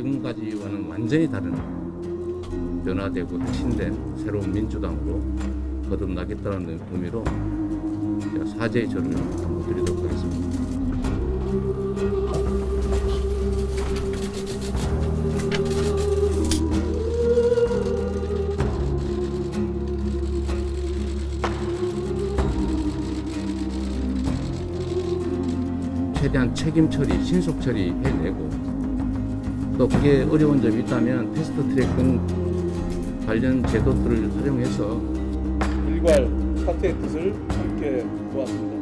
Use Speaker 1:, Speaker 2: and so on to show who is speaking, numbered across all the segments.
Speaker 1: 지금까지와는 완전히 다른 변화되고 혁신된 새로운 민주당으로 거듭나겠다는 의미로 제가 사죄의 절을 한번 드리도록 하겠습니다. 최대한 책임 처리, 신속 처리해내고 또 그게 어려운 점이 있다면 패스트트랙 등 관련 제도들을 활용해서
Speaker 2: 일괄 사퇴의 뜻을 함께 보았습니다.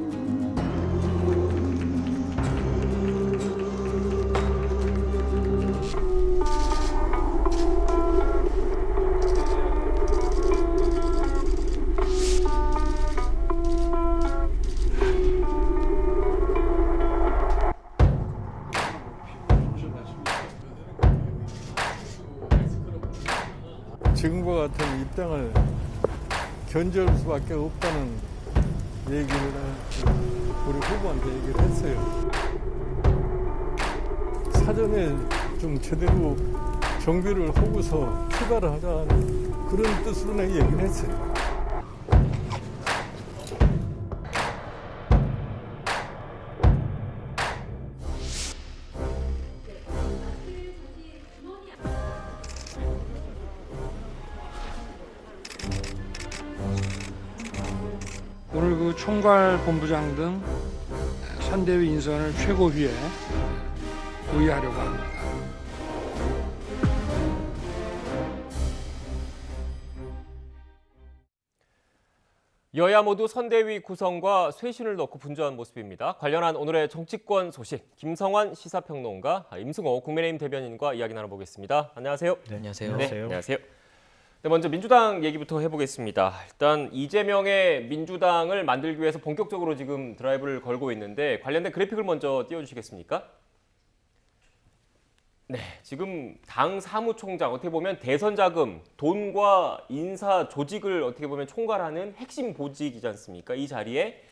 Speaker 3: 지금과 같은 입장을 견제할 수밖에 없다는 얘기를 우리 후보한테 얘기를 했어요. 사전에 좀 제대로 정비를 하고서 출발을 하자는 그런 뜻으로 내가 얘기를 했어요.
Speaker 4: 오늘 그 총괄본부장 등 선대위 인선을 최고위에 의의하려고 합니다.
Speaker 5: 여야 모두 선대위 구성과 쇄신을 넣고 분주한 모습입니다. 관련한 오늘의 정치권 소식, 김성환 시사평론가, 임승호 국민의힘 대변인과 이야기 나눠보겠습니다. 안녕하세요.
Speaker 6: 네, 안녕하세요.
Speaker 5: 네, 안녕하세요. 네, 먼저 민주당 얘기부터 해보겠습니다. 일단 이재명의 민주당을 만들기 위해서 본격적으로 지금 드라이브를 걸고 있는데 관련된 그래픽을 먼저 띄워주시겠습니까? 네, 지금 당 사무총장 어떻게 보면 대선 자금, 돈과 인사 조직을 어떻게 보면 총괄하는 핵심 보직이지 않습니까? 이 자리에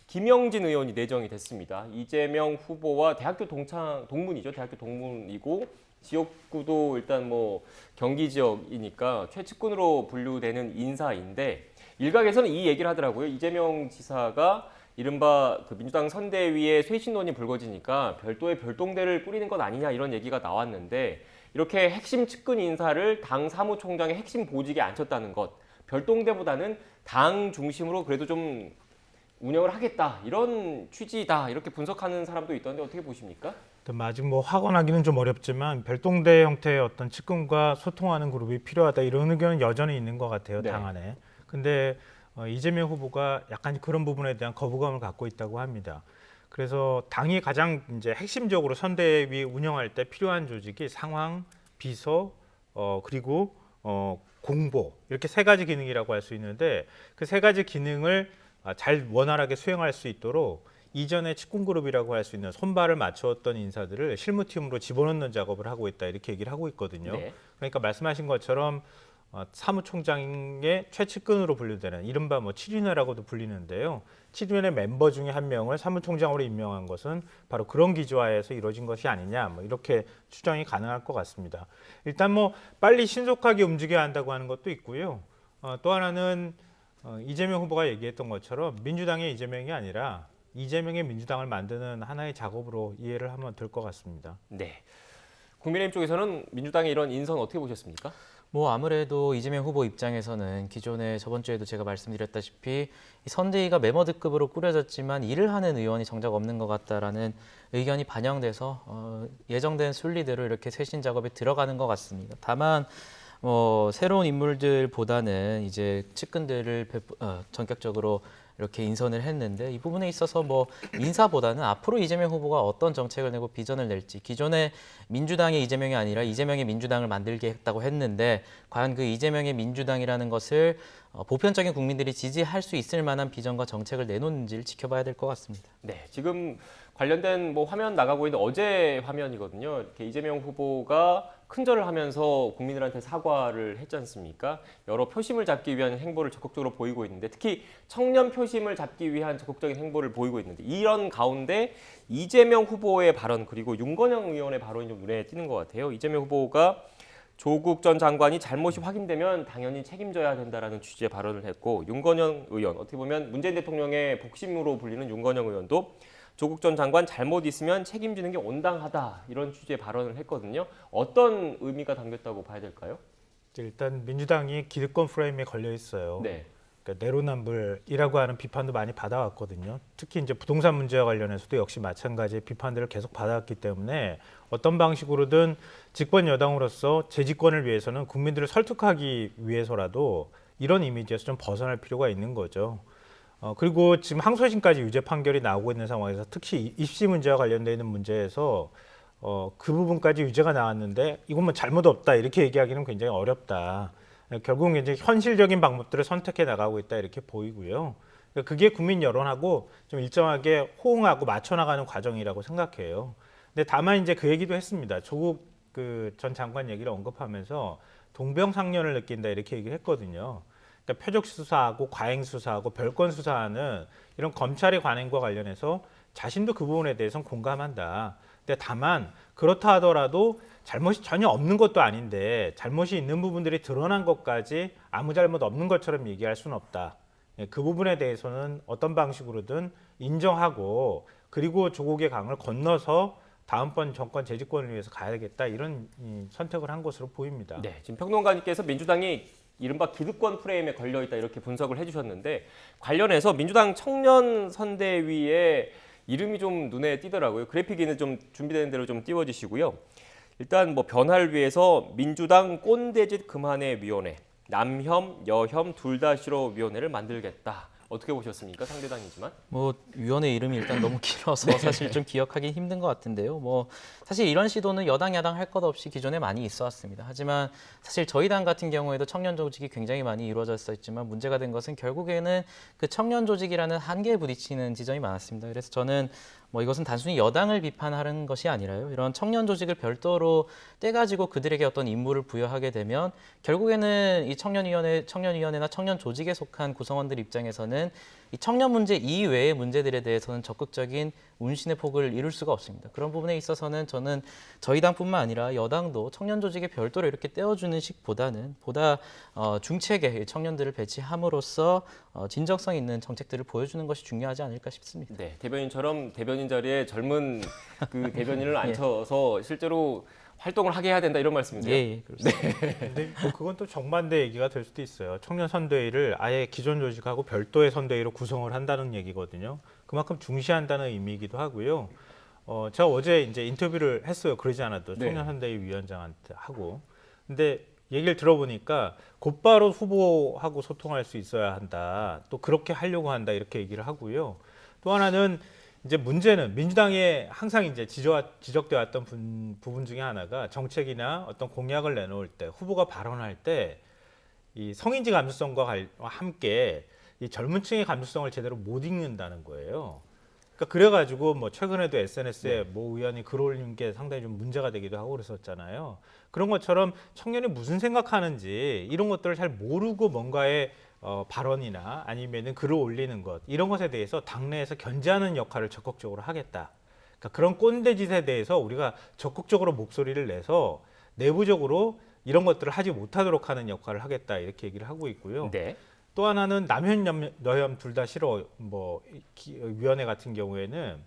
Speaker 5: 김영진 의원이 내정이 됐습니다. 이재명 후보와 대학교 동문이죠. 대학교 동문이고 지역구도 일단 뭐 경기 지역이니까 최측근으로 분류되는 인사인데 일각에서는 이 얘기를 하더라고요. 이재명 지사가 이른바 그 민주당 선대위의 쇄신론이 불거지니까 별도의 별동대를 꾸리는 것 아니냐 이런 얘기가 나왔는데 이렇게 핵심 측근 인사를 당 사무총장의 핵심 보직에 앉혔다는 것, 별동대보다는 당 중심으로 그래도 좀 운영을 하겠다 이런 취지다 이렇게 분석하는 사람도 있던데 어떻게 보십니까?
Speaker 6: 아직 뭐 확언하기는 좀 어렵지만 별동대 형태의 어떤 측근과 소통하는 그룹이 필요하다 이런 의견은 여전히 있는 것 같아요. 당 안에. 근데 이재명 후보가 약간 그런 부분에 대한 거부감을 갖고 있다고 합니다. 그래서 당이 가장 이제 핵심적으로 선대위 운영할 때 필요한 조직이 상황, 비서, 그리고 공보 이렇게 세 가지 기능이라고 할 수 있는데 그 세 가지 기능을 잘 원활하게 수행할 수 있도록 이전에 측근그룹이라고 할 수 있는 손발을 맞추었던 인사들을 실무팀으로 집어넣는 작업을 하고 있다 이렇게 얘기를 하고 있거든요. 네. 그러니까 말씀하신 것처럼 사무총장의 최측근으로 분류되는 이른바 뭐 7인회라고도 불리는데요. 7인회 멤버 중에 한 명을 사무총장으로 임명한 것은 바로 그런 기조하에서 이루어진 것이 아니냐 뭐 이렇게 추정이 가능할 것 같습니다. 일단 뭐 빨리 신속하게 움직여야 한다고 하는 것도 있고요. 또 하나는 이재명 후보가 얘기했던 것처럼 민주당의 이재명이 아니라 이재명의 민주당을 만드는 하나의 작업으로 이해를 하면 될 것 같습니다.
Speaker 5: 네. 국민의힘 쪽에서는 민주당의 이런 인선 어떻게 보셨습니까?
Speaker 7: 뭐 아무래도 이재명 후보 입장에서는 기존에 저번 주에도 제가 말씀드렸다시피 선대위가 메머드급으로 꾸려졌지만 일을 하는 의원이 정작 없는 것 같다라는 의견이 반영돼서 예정된 순리대로 이렇게 쇄신 작업에 들어가는 것 같습니다. 다만 새로운 인물들보다는 이제 측근들을 전격적으로 이렇게 인선을 했는데 이 부분에 있어서 뭐 인사보다는 앞으로 이재명 후보가 어떤 정책을 내고 비전을 낼지 기존에 민주당의 이재명이 아니라 이재명의 민주당을 만들겠다고 했는데 과연 그 이재명의 민주당이라는 것을 보편적인 국민들이 지지할 수 있을 만한 비전과 정책을 내놓는지를 지켜봐야 될 것 같습니다.
Speaker 5: 네, 지금 관련된 뭐 화면 나가고 있는 어제 화면이거든요. 이렇게 이재명 후보가 큰절을 하면서 국민들한테 사과를 했지 않습니까? 여러 표심을 잡기 위한 행보를 적극적으로 보이고 있는데 특히 청년 표심 표심을 잡기 위한 적극적인 행보를 보이고 있는데 이런 가운데 이재명 후보의 발언 그리고 윤건영 의원의 발언이 좀 눈에 띄는 것 같아요. 이재명 후보가 조국 전 장관이 잘못이 확인되면 당연히 책임져야 된다라는 취지의 발언을 했고 윤건영 의원, 어떻게 보면 문재인 대통령의 복심으로 불리는 윤건영 의원도 조국 전 장관 잘못 있으면 책임지는 게 온당하다 이런 취지의 발언을 했거든요. 어떤 의미가 담겼다고 봐야 될까요?
Speaker 6: 일단 민주당이 기득권 프레임에 걸려 있어요.
Speaker 5: 네.
Speaker 6: 그러니까 내로남불이라고 하는 비판도 많이 받아왔거든요. 특히 이제 부동산 문제와 관련해서도 역시 마찬가지의 비판들을 계속 받아왔기 때문에 어떤 방식으로든 집권 여당으로서 재집권을 위해서는 국민들을 설득하기 위해서라도 이런 이미지에서 좀 벗어날 필요가 있는 거죠. 그리고 지금 항소심까지 유죄 판결이 나오고 있는 상황에서 특히 입시 문제와 관련되어 있는 문제에서 그 부분까지 유죄가 나왔는데 이건 뭐 잘못 없다 이렇게 얘기하기는 굉장히 어렵다. 결국은 이제 현실적인 방법들을 선택해 나가고 있다 이렇게 보이고요. 그게 국민 여론하고 좀 일정하게 호응하고 맞춰 나가는 과정이라고 생각해요. 근데 다만 이제 그 얘기도 했습니다. 조국 그 전 장관 얘기를 언급하면서 동병상련을 느낀다 이렇게 얘기를 했거든요. 그러니까 표적 수사하고 과잉 수사하고 별건 수사하는 이런 검찰의 관행과 관련해서 자신도 그 부분에 대해서는 공감한다. 근데 다만 그렇다 하더라도 잘못이 전혀 없는 것도 아닌데 잘못이 있는 부분들이 드러난 것까지 아무 잘못 없는 것처럼 얘기할 수는 없다. 그 부분에 대해서는 어떤 방식으로든 인정하고 그리고 조국의 강을 건너서 다음번 정권 재집권을 위해서 가야겠다 이런 선택을 한 것으로 보입니다.
Speaker 5: 네, 지금 평론가님께서 민주당이 이른바 기득권 프레임에 걸려있다 이렇게 분석을 해주셨는데 관련해서 민주당 청년 선대위에 이름이 좀 눈에 띄더라고요. 그래픽에는 좀 준비되는 대로 좀 띄워주시고요. 일단 뭐 변화를 위해서 민주당 꼰대짓 그만해 위원회, 남혐, 여혐 둘 다 싫어 위원회를 만들겠다. 어떻게 보셨습니까? 상대당이지만.
Speaker 7: 뭐 위원회 이름이 일단 너무 길어서 사실 좀 기억하기 힘든 것 같은데요. 뭐 사실 이런 시도는 여당 야당 할 것 없이 기존에 많이 있어 왔습니다. 하지만 사실 저희 당 같은 경우에도 청년 조직이 굉장히 많이 이루어졌었지만 문제가 된 것은 결국에는 그 청년 조직이라는 한계에 부딪히는 지점이 많았습니다. 그래서 저는 뭐 이것은 단순히 여당을 비판하는 것이 아니라요. 이런 청년 조직을 별도로 떼가지고 그들에게 어떤 임무를 부여하게 되면 결국에는 이 청년위원회나 청년 조직에 속한 구성원들 입장에서는 이 청년 문제 이외의 문제들에 대해서는 적극적인 운신의 폭을 이룰 수가 없습니다. 그런 부분에 있어서는 저는 저희 당뿐만 아니라 여당도 청년 조직에 별도로 이렇게 떼어주는 식보다는 보다 중책에 청년들을 배치함으로써 진정성 있는 정책들을 보여주는 것이 중요하지 않을까 싶습니다.
Speaker 5: 네, 대변인처럼 대변인 자리에 젊은 그 대변인을 앉혀서 실제로 활동을 하게 해야 된다 이런 말씀이세요?
Speaker 7: 예, 그렇습니다.
Speaker 6: 근데 뭐 그건 또 정반대 얘기가 될 수도 있어요. 청년 선대위를 아예 기존 조직하고 별도의 선대위로 구성을 한다는 얘기거든요. 그만큼 중시한다는 의미이기도 하고요. 제가 어제 이제 인터뷰를 했어요. 그러지 않아도 청년 선대위 위원장한테 하고. 근데 얘기를 들어보니까 곧바로 후보하고 소통할 수 있어야 한다. 또 그렇게 하려고 한다 이렇게 얘기를 하고요. 또 하나는 이제 문제는 민주당에 항상 이제 지적돼 왔던 부분 중에 하나가 정책이나 어떤 공약을 내놓을 때 후보가 발언할 때 이 성인지 감수성과 함께 이 젊은 층의 감수성을 제대로 못 읽는다는 거예요. 그러니까 그래가지고 뭐 최근에도 SNS에 모 의원이 글 올린 게 상당히 좀 문제가 되기도 하고 그랬었잖아요. 그런 것처럼 청년이 무슨 생각하는지 이런 것들을 잘 모르고 뭔가의 발언이나 아니면은 글을 올리는 것 이런 것에 대해서 당내에서 견제하는 역할을 적극적으로 하겠다. 그러니까 그런 꼰대짓에 대해서 우리가 적극적으로 목소리를 내서 내부적으로 이런 것들을 하지 못하도록 하는 역할을 하겠다 이렇게 얘기를 하고 있고요.
Speaker 5: 네.
Speaker 6: 또 하나는 남혐, 여혐 둘 다 싫어 위원회 같은 경우에는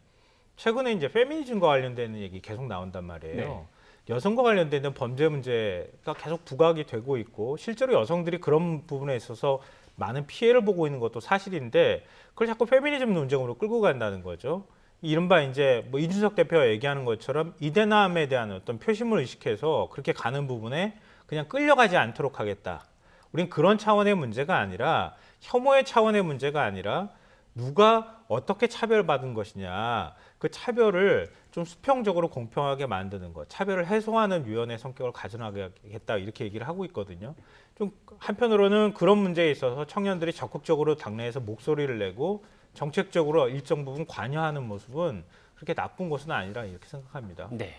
Speaker 6: 최근에 이제 페미니즘과 관련되는 얘기 계속 나온단 말이에요.
Speaker 5: 네.
Speaker 6: 여성과 관련되는 범죄 문제가 계속 부각이 되고 있고 실제로 여성들이 그런 부분에 있어서 많은 피해를 보고 있는 것도 사실인데 그걸 자꾸 페미니즘 논쟁으로 끌고 간다는 거죠. 이른바 이제 뭐 이준석 대표가 얘기하는 것처럼 이대남에 대한 어떤 표심을 의식해서 그렇게 가는 부분에 그냥 끌려가지 않도록 하겠다. 우린 그런 차원의 문제가 아니라 혐오의 차원의 문제가 아니라 누가 어떻게 차별받은 것이냐 그 차별을 좀 수평적으로 공평하게 만드는 것 차별을 해소하는 위원회 성격을 가져나가겠다 이렇게 얘기를 하고 있거든요. 좀 한편으로는 그런 문제에 있어서 청년들이 적극적으로 당내에서 목소리를 내고 정책적으로 일정 부분 관여하는 모습은 그렇게 나쁜 것은 아니라 이렇게 생각합니다.
Speaker 5: 네.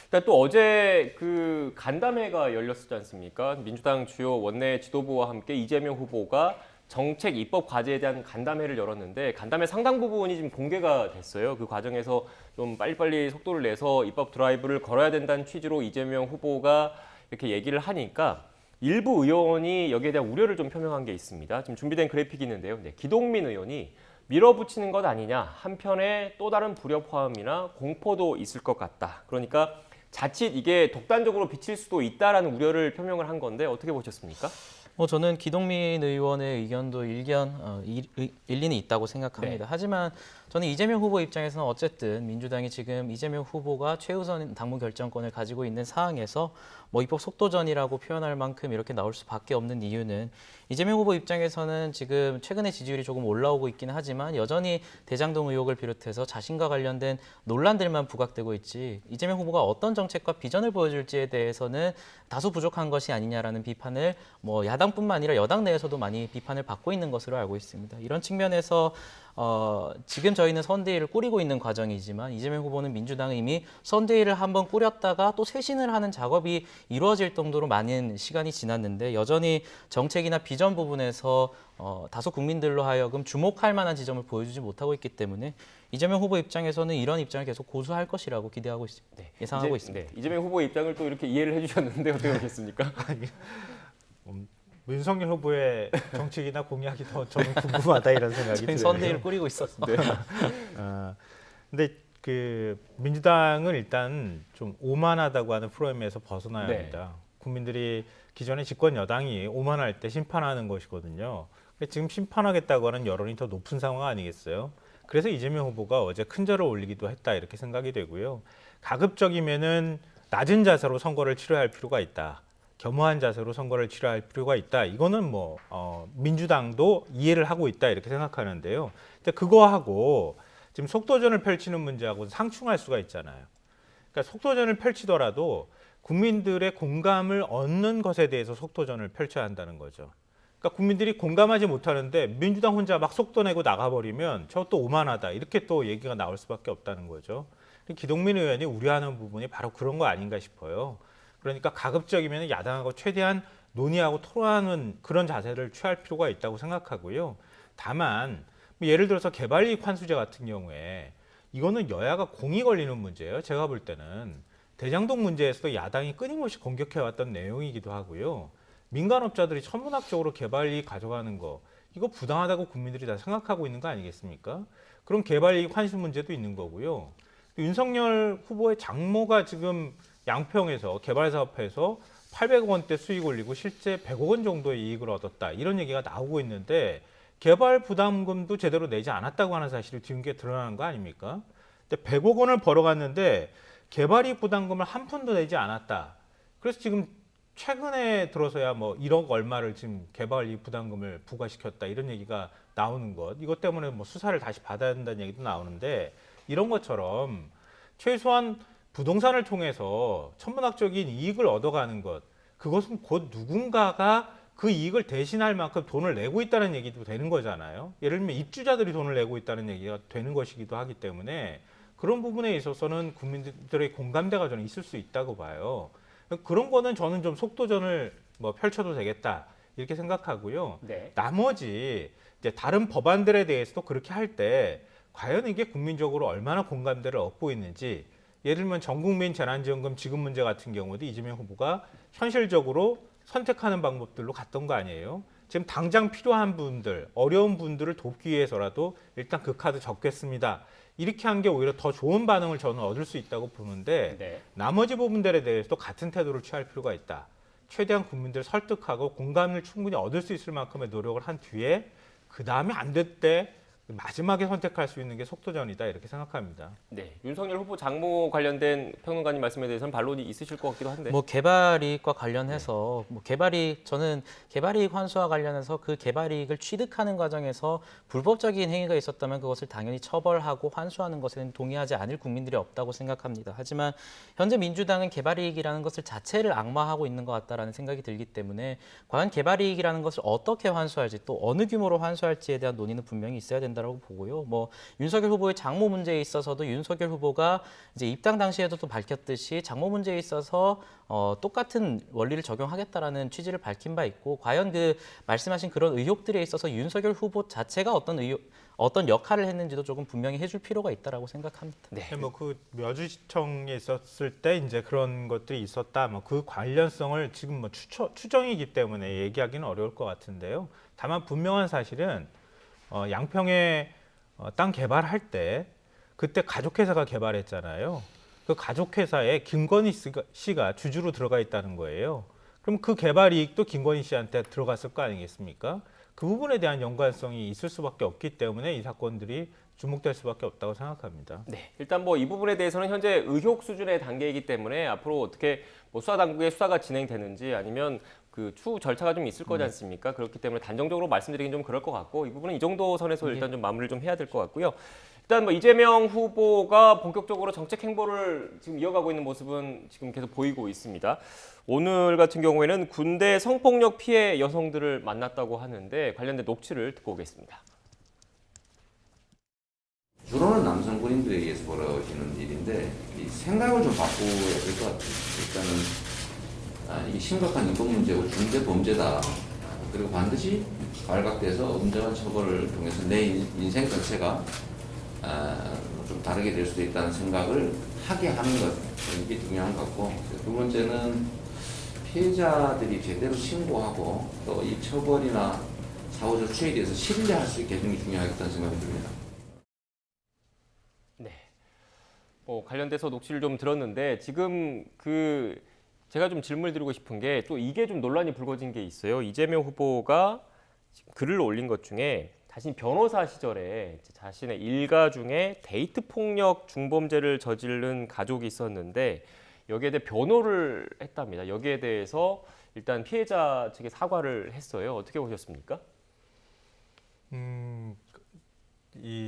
Speaker 5: 일단 또 어제 그 간담회가 열렸었지 않습니까? 민주당 주요 원내 지도부와 함께 이재명 후보가 정책 입법 과제에 대한 간담회를 열었는데 간담회 상당 부분이 지금 공개가 됐어요. 그 과정에서 좀 빨리빨리 속도를 내서 입법 드라이브를 걸어야 된다는 취지로 이재명 후보가 이렇게 얘기를 하니까 일부 의원이 여기에 대한 우려를 좀 표명한 게 있습니다. 지금 준비된 그래픽이 있는데요. 네, 기동민 의원이 밀어붙이는 것 아니냐. 한편에 또 다른 불협화음이나 공포도 있을 것 같다. 그러니까 자칫 이게 독단적으로 비칠 수도 있다라는 우려를 표명을 한 건데 어떻게 보셨습니까?
Speaker 7: 저는 기동민 의원의 의견도 일리는 있다고 생각합니다.
Speaker 5: 네.
Speaker 7: 하지만 저는 이재명 후보 입장에서는 어쨌든 민주당이 지금 이재명 후보가 최우선 당무 결정권을 가지고 있는 상황에서 입법 속도전이라고 표현할 만큼 이렇게 나올 수밖에 없는 이유는 이재명 후보 입장에서는 지금 최근에 지지율이 조금 올라오고 있기는 하지만 여전히 대장동 의혹을 비롯해서 자신과 관련된 논란들만 부각되고 있지 이재명 후보가 어떤 정책과 비전을 보여줄지에 대해서는 다소 부족한 것이 아니냐라는 비판을 야당뿐만 아니라 여당 내에서도 많이 비판을 받고 있는 것으로 알고 있습니다. 이런 측면에서 지금 저희는 선대위를 꾸리고 있는 과정이지만 이재명 후보는 민주당은 이미 선대위를 한번 꾸렸다가 또 쇄신을 하는 작업이 이루어질 정도로 많은 시간이 지났는데 여전히 정책이나 비전 부분에서 다소 국민들로 하여금 주목할 만한 지점을 보여주지 못하고 있기 때문에 이재명 후보 입장에서는 이런 입장을 계속 고수할 것이라고 기대하고 있습니다.
Speaker 5: 네,
Speaker 7: 예상하고 있습니다.
Speaker 5: 네, 이재명 후보의 입장을 또 이렇게 이해를 해주셨는데 어떻게 보셨습니까?
Speaker 6: 윤석열 후보의 정책이나 공약이 더 저는 궁금하다 이런 생각이
Speaker 7: 저희
Speaker 6: 들어요.
Speaker 7: 선대위를 꾸리고 있었습니다.
Speaker 6: 근데 그 민주당은 일단 좀 오만하다고 하는 프레임에서 벗어나야
Speaker 5: 네.
Speaker 6: 합니다. 국민들이 기존의 집권 여당이 오만할 때 심판하는 것이거든요. 근데 지금 심판하겠다고 하는 여론이 더 높은 상황 아니겠어요? 그래서 이재명 후보가 어제 큰 절을 올리기도 했다 이렇게 생각이 되고요. 가급적이면은 낮은 자세로 선거를 치러야 할 필요가 있다. 겸허한 자세로 선거를 치러야 할 필요가 있다. 이거는 민주당도 이해를 하고 있다 이렇게 생각하는데요. 근데 그거하고 지금 속도전을 펼치는 문제하고 상충할 수가 있잖아요. 그러니까 속도전을 펼치더라도 국민들의 공감을 얻는 것에 대해서 속도전을 펼쳐야 한다는 거죠. 그러니까 국민들이 공감하지 못하는데 민주당 혼자 막 속도 내고 나가버리면 저것도 오만하다 이렇게 또 얘기가 나올 수밖에 없다는 거죠. 기동민 의원이 우려하는 부분이 바로 그런 거 아닌가 싶어요. 그러니까 가급적이면 야당하고 최대한 논의하고 토론하는 그런 자세를 취할 필요가 있다고 생각하고요. 다만 예를 들어서 개발이익 환수제 같은 경우에 이거는 여야가 공이 걸리는 문제예요. 제가 볼 때는 대장동 문제에서도 야당이 끊임없이 공격해왔던 내용이기도 하고요. 민간업자들이 천문학적으로 개발이익 가져가는 거 이거 부당하다고 국민들이 다 생각하고 있는 거 아니겠습니까? 그런 개발이익 환수 문제도 있는 거고요. 윤석열 후보의 장모가 지금 양평에서 개발사업해서 800억 원대 수익 올리고 실제 100억 원 정도의 이익을 얻었다. 이런 얘기가 나오고 있는데 개발 부담금도 제대로 내지 않았다고 하는 사실이 뒤늦게 드러나는 거 아닙니까? 근데 100억 원을 벌어갔는데 개발이익 부담금을 한 푼도 내지 않았다. 그래서 지금 최근에 들어서야 1억 얼마를 지금 개발이익 부담금을 부과시켰다. 이런 얘기가 나오는 것. 이것 때문에 수사를 다시 받아야 된다는 얘기도 나오는데 이런 것처럼 최소한 부동산을 통해서 천문학적인 이익을 얻어가는 것, 그것은 곧 누군가가 그 이익을 대신할 만큼 돈을 내고 있다는 얘기도 되는 거잖아요. 예를 들면 입주자들이 돈을 내고 있다는 얘기가 되는 것이기도 하기 때문에 그런 부분에 있어서는 국민들의 공감대가 저는 있을 수 있다고 봐요. 그런 거는 저는 좀 속도전을 펼쳐도 되겠다 이렇게 생각하고요.
Speaker 5: 네.
Speaker 6: 나머지 이제 다른 법안들에 대해서도 그렇게 할 때 과연 이게 국민적으로 얼마나 공감대를 얻고 있는지 예를 들면 전국민 재난지원금 지급 문제 같은 경우도 이재명 후보가 현실적으로 선택하는 방법들로 갔던 거 아니에요. 지금 당장 필요한 분들, 어려운 분들을 돕기 위해서라도 일단 그 카드 적겠습니다. 이렇게 한 게 오히려 더 좋은 반응을 저는 얻을 수 있다고 보는데
Speaker 5: 네.
Speaker 6: 나머지 부분들에 대해서도 같은 태도를 취할 필요가 있다. 최대한 국민들을 설득하고 공감을 충분히 얻을 수 있을 만큼의 노력을 한 뒤에 그 다음에 안 될 때 마지막에 선택할 수 있는 게 속도전이다 이렇게 생각합니다.
Speaker 5: 네, 윤석열 후보 장모 관련된 평론가님 말씀에 대해서는 반론이 있으실 것 같기도 한데.
Speaker 7: 개발이익과 관련해서 저는 개발이익 환수와 관련해서 그 개발이익을 취득하는 과정에서 불법적인 행위가 있었다면 그것을 당연히 처벌하고 환수하는 것에는 동의하지 않을 국민들이 없다고 생각합니다. 하지만 현재 민주당은 개발이익이라는 것을 자체를 악마하고 있는 것 같다라는 생각이 들기 때문에 과연 개발이익이라는 것을 어떻게 환수할지 또 어느 규모로 환수할지에 대한 논의는 분명히 있어야 된다. 된다고 보고요. 뭐 윤석열 후보의 장모 문제에 있어서도 윤석열 후보가 이제 입당 당시에도 또 밝혔듯이 장모 문제에 있어서 똑같은 원리를 적용하겠다라는 취지를 밝힌 바 있고, 과연 그 말씀하신 그런 의혹들에 있어서 윤석열 후보 자체가 어떤 역할을 했는지도 조금 분명히 해줄 필요가 있다라고 생각합니다.
Speaker 5: 네.
Speaker 6: 뭐 그 여주시청에 있었을 때 이제 그런 것들이 있었다. 뭐 그 관련성을 지금 뭐 추정이기 때문에 얘기하기는 어려울 것 같은데요. 다만 분명한 사실은 양평에 땅 개발할 때 그때 가족회사가 개발했잖아요. 그 가족회사에 김건희 씨가 주주로 들어가 있다는 거예요. 그럼 그 개발 이익도 김건희 씨한테 들어갔을 거 아니겠습니까? 그 부분에 대한 연관성이 있을 수밖에 없기 때문에 이 사건들이 주목될 수밖에 없다고 생각합니다.
Speaker 5: 네, 일단 뭐 이 부분에 대해서는 현재 의혹 수준의 단계이기 때문에 앞으로 어떻게 뭐 수사 당국의 수사가 진행되는지 아니면 그 추후 절차가 좀 있을 거지 않습니까? 그렇기 때문에 단정적으로 말씀드리긴 좀 그럴 것 같고, 이 부분은 이 정도 선에서 일단 좀 마무리를 좀 해야 될 것 같고요. 일단 뭐 이재명 후보가 본격적으로 정책 행보를 지금 이어가고 있는 모습은 지금 계속 보이고 있습니다. 오늘 같은 경우에는 군대 성폭력 피해 여성들을 만났다고 하는데 관련된 녹취를 듣고 오겠습니다.
Speaker 8: 주로는 남성 군인들에 의해서 벌어지는 일인데 이 생각을 좀 바꿔야 될 것 같아요. 일단은 이게 심각한 인권 문제고 중대 범죄다. 그리고 반드시 발각돼서 엄정한 처벌을 통해서 내 인생 자체가 좀 다르게 될 수도 있다는 생각을 하게 하는 것, 이게 중요한 것 같고, 두 번째는 피해자들이 제대로 신고하고 또 이 처벌이나 사후 조치에 대해서 신뢰할 수 있게 해주는 게 중요하겠다는 생각이 듭니다.
Speaker 5: 네. 뭐 관련돼서 녹취를 좀 들었는데 지금 제가 좀 질문을 드리고 싶은 게 또 이게 좀 논란이 불거진 게 있어요. 이재명 후보가 지금 글을 올린 것 중에 자신 변호사 시절에 자신의 일가 중에 데이트 폭력 중범죄를 저지른 가족이 있었는데 여기에 대해 변호를 했답니다. 여기에 대해서 일단 피해자 측에 사과를 했어요. 어떻게 보셨습니까?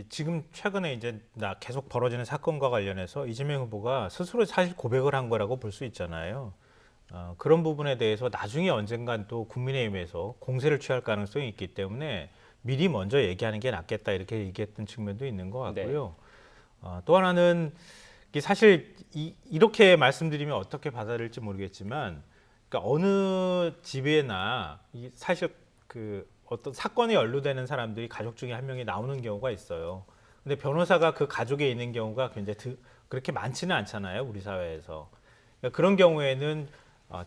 Speaker 6: 지금 최근에 이제 계속 벌어지는 사건과 관련해서 이재명 후보가 스스로 사실 고백을 한 거라고 볼 수 있잖아요. 그런 부분에 대해서 나중에 언젠간 또 국민의힘에서 공세를 취할 가능성이 있기 때문에 미리 먼저 얘기하는 게 낫겠다 이렇게 얘기했던 측면도 있는 것 같고요. 또 하나는 사실 이렇게 말씀드리면 어떻게 받아들일지 모르겠지만, 그러니까 어느 집에나 사실 그 어떤 사건에 연루되는 사람들이 가족 중에 한 명이 나오는 경우가 있어요. 근데 변호사가 그 가족에 있는 경우가 굉장히 그렇게 많지는 않잖아요, 우리 사회에서. 그러니까 그런 경우에는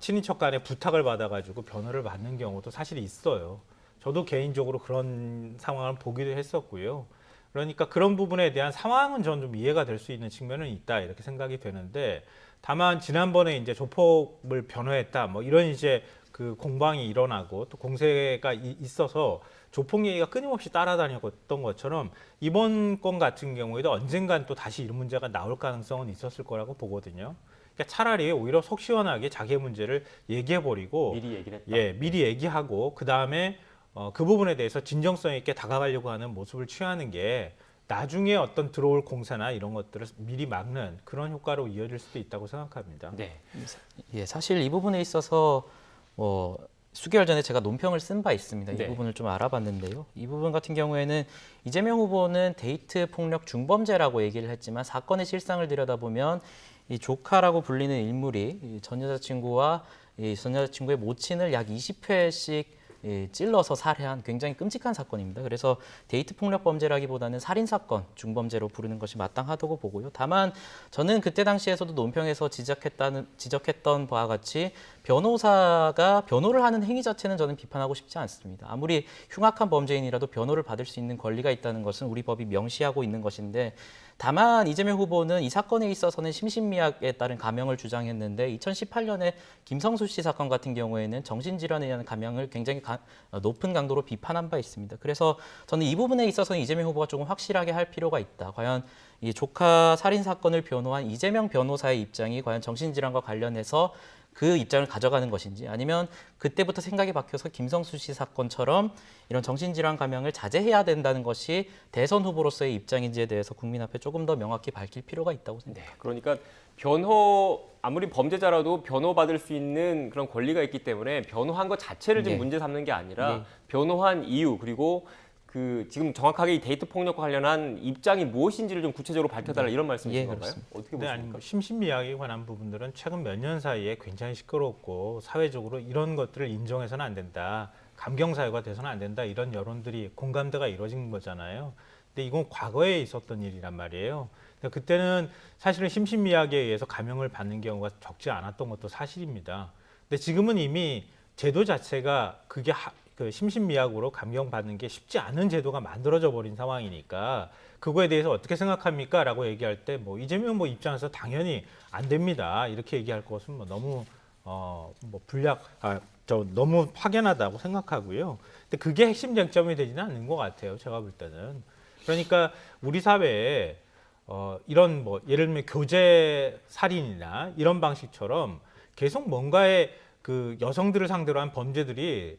Speaker 6: 친인척 간에 부탁을 받아가지고 변호를 받는 경우도 사실 있어요. 저도 개인적으로 그런 상황을 보기도 했었고요. 그러니까 그런 부분에 대한 상황은 저는 좀 이해가 될 수 있는 측면은 있다 이렇게 생각이 되는데, 다만 지난번에 이제 조폭을 변호했다 뭐 이런 이제 그 공방이 일어나고 또 공세가 있어서 조폭 얘기가 끊임없이 따라다녔던 것처럼 이번 건 같은 경우에도 언젠간 또 다시 이런 문제가 나올 가능성은 있었을 거라고 보거든요. 그러니까 차라리 오히려 속 시원하게 자기의 문제를 얘기해버리고
Speaker 5: 미리 얘기를 했다.
Speaker 6: 미리 얘기하고 그 다음에 그 부분에 대해서 진정성 있게 다가가려고 하는 모습을 취하는 게 나중에 어떤 들어올 공사나 이런 것들을 미리 막는 그런 효과로 이어질 수도 있다고 생각합니다.
Speaker 5: 네.
Speaker 7: 예, 사실 이 부분에 있어서 수개월 전에 제가 논평을 쓴 바 있습니다.
Speaker 5: 네.
Speaker 7: 이 부분을 좀 알아봤는데요. 이 부분 같은 경우에는 이재명 후보는 데이트 폭력 중범죄라고 얘기를 했지만 사건의 실상을 들여다보면 이 조카라고 불리는 인물이 전 여자친구와 전 여자친구의 모친을 약 20회씩 찔러서 살해한 굉장히 끔찍한 사건입니다. 그래서 데이트 폭력 범죄라기보다는 살인 사건, 중범죄로 부르는 것이 마땅하다고 보고요. 다만 저는 그때 당시에서도 논평에서 지적했던 바와 같이 변호사가 변호를 하는 행위 자체는 저는 비판하고 싶지 않습니다. 아무리 흉악한 범죄인이라도 변호를 받을 수 있는 권리가 있다는 것은 우리 법이 명시하고 있는 것인데, 다만 이재명 후보는 이 사건에 있어서는 심신미약에 따른 감형을 주장했는데 2018년에 김성수 씨 사건 같은 경우에는 정신질환에 의한 감형을 굉장히 높은 강도로 비판한 바 있습니다. 그래서 저는 이 부분에 있어서는 이재명 후보가 조금 확실하게 할 필요가 있다. 과연 이 조카 살인 사건을 변호한 이재명 변호사의 입장이 과연 정신질환과 관련해서 그 입장을 가져가는 것인지, 아니면 그때부터 생각이 바뀌어서 김성수 씨 사건처럼 이런 정신질환 감형을 자제해야 된다는 것이 대선 후보로서의 입장인지에 대해서 국민 앞에 조금 더 명확히 밝힐 필요가 있다고 생각합니다.
Speaker 5: 네, 그러니까 아무리 범죄자라도 변호받을 수 있는 그런 권리가 있기 때문에 변호한 것 자체를 지금 문제 삼는 게 아니라 변호한 이유, 그리고 그 지금 정확하게 이 데이트 폭력과 관련한 입장이 무엇인지를 좀 구체적으로 밝혀달라 이런 말씀이신
Speaker 7: 예,
Speaker 5: 건가요?
Speaker 7: 그렇습니다.
Speaker 5: 어떻게
Speaker 6: 네, 아니
Speaker 5: 보십니까?
Speaker 6: 뭐 심신미약에 관한 부분들은 최근 몇 년 사이에 굉장히 시끄럽고 사회적으로 이런 것들을 인정해서는 안 된다, 감경사회가 돼서는 안 된다 이런 여론들이 공감대가 이루어진 거잖아요. 근데 이건 과거에 있었던 일이란 말이에요. 근데 그때는 사실은 심신미약에 의해서 감형을 받는 경우가 적지 않았던 것도 사실입니다. 근데 지금은 이미 제도 자체가 그게 그 심신미약으로 감경받는 게 쉽지 않은 제도가 만들어져 버린 상황이니까 그거에 대해서 어떻게 생각합니까? 라고 얘기할 때 뭐 이재명 후보 입장에서 당연히 안 됩니다. 이렇게 얘기할 것은 뭐 너무 너무 확연하다고 생각하고요. 근데 그게 핵심 쟁점이 되지는 않는 것 같아요. 제가 볼 때는. 그러니까 우리 사회에 이런 뭐 예를 들면 교제 살인이나 이런 방식처럼 계속 뭔가의 그 여성들을 상대로 한 범죄들이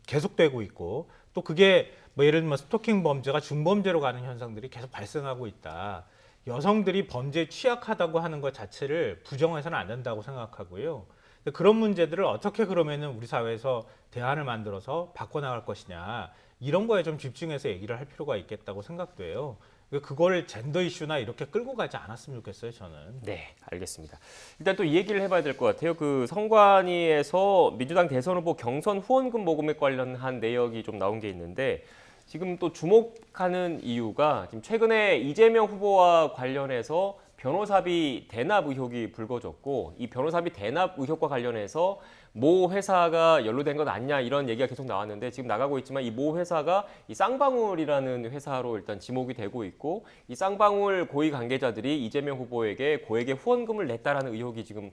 Speaker 6: 계속되고 있고 또 그게 뭐 예를 들면 스토킹 범죄가 중범죄로 가는 현상들이 계속 발생하고 있다. 여성들이 범죄에 취약하다고 하는 것 자체를 부정해서는 안 된다고 생각하고요. 그런 문제들을 어떻게 그러면은 우리 사회에서 대안을 만들어서 바꿔나갈 것이냐 이런 거에 좀 집중해서 얘기를 할 필요가 있겠다고 생각돼요. 그걸 젠더 이슈나 이렇게 끌고 가지 않았으면 좋겠어요, 저는.
Speaker 5: 네, 알겠습니다. 일단 또 이 얘기를 해봐야 될 것 같아요. 그 선관위에서 민주당 대선 후보 경선 후원금 모금에 관련한 내역이 좀 나온 게 있는데 지금 또 주목하는 이유가 지금 최근에 이재명 후보와 관련해서 변호사비 대납 의혹이 불거졌고 이 변호사비 대납 의혹과 관련해서 모 회사가 연루된 건 아니냐 이런 얘기가 계속 나왔는데 지금 나가고 있지만 이 모 회사가 이 쌍방울이라는 회사로 일단 지목이 되고 있고 이 쌍방울 고위 관계자들이 이재명 후보에게 고액의 후원금을 냈다라는 의혹이 지금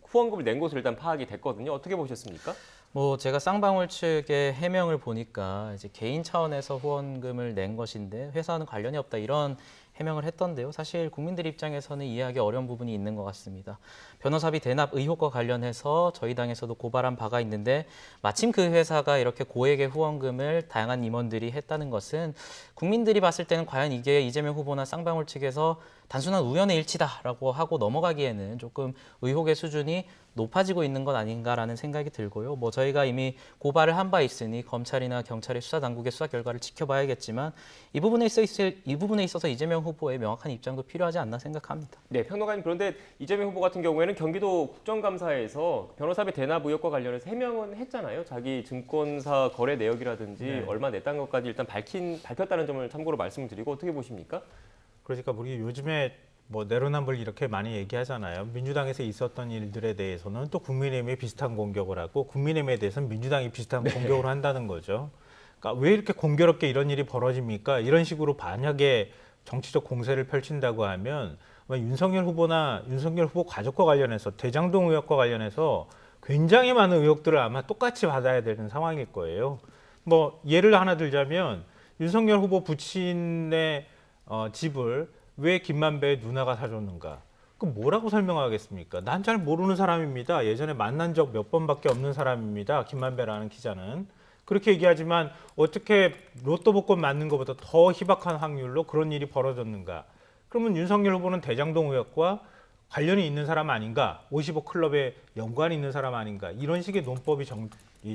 Speaker 5: 후원금을 낸 것으로 일단 파악이 됐거든요. 어떻게 보셨습니까?
Speaker 7: 뭐 제가 쌍방울 측의 해명을 보니까 이제 개인 차원에서 후원금을 낸 것인데 회사와는 관련이 없다 이런 해명을 했던데요. 사실 국민들 입장에서는 이해하기 어려운 부분이 있는 것 같습니다. 변호사비 대납 의혹과 관련해서 저희 당에서도 고발한 바가 있는데 마침 그 회사가 이렇게 고액의 후원금을 다양한 임원들이 했다는 것은 국민들이 봤을 때는 과연 이게 이재명 후보나 쌍방울 측에서 단순한 우연의 일치다라고 하고 넘어가기에는 조금 의혹의 수준이 높아지고 있는 것 아닌가라는 생각이 들고요. 뭐 저희가 이미 고발을 한 바 있으니 검찰이나 경찰의 수사 당국의 수사 결과를 지켜봐야겠지만 이 부분에 있어서 이재명 후보의 명확한 입장도 필요하지 않나 생각합니다.
Speaker 5: 네, 평론가님 그런데 이재명 후보 같은 경우에는 경기도 국정감사에서 변호사비 대납 의혹과 관련해서 해명은 했잖아요. 자기 증권사 거래 내역이라든지
Speaker 6: 네.
Speaker 5: 얼마 냈다는 것까지 일단 밝혔다는 점을 참고로 말씀을 드리고 어떻게 보십니까?
Speaker 6: 그러니까 우리 요즘에 뭐 내로남불 이렇게 많이 얘기하잖아요. 민주당에서 있었던 일들에 대해서는 또 국민의힘에 비슷한 공격을 하고 국민의힘에 대해서는 민주당이 비슷한 공격을 한다는 거죠. 그러니까 왜 이렇게 공교롭게 이런 일이 벌어집니까? 이런 식으로 만약에 정치적 공세를 펼친다고 하면 아마 윤석열 후보 가족과 관련해서 대장동 의혹과 관련해서 굉장히 많은 의혹들을 아마 똑같이 받아야 되는 상황일 거예요. 뭐 예를 하나 들자면 윤석열 후보 부친의 집을 왜 김만배의 누나가 사줬는가? 그 뭐라고 설명하겠습니까? 난 잘 모르는 사람입니다. 예전에 만난 적 몇 번밖에 없는 사람입니다. 김만배라는 기자는. 그렇게 얘기하지만 어떻게 로또 복권 맞는 것보다 더 희박한 확률로 그런 일이 벌어졌는가? 그러면 윤석열 후보는 대장동 의혹과 관련이 있는 사람 아닌가? 55 클럽에 연관이 있는 사람 아닌가? 이런 식의 논법이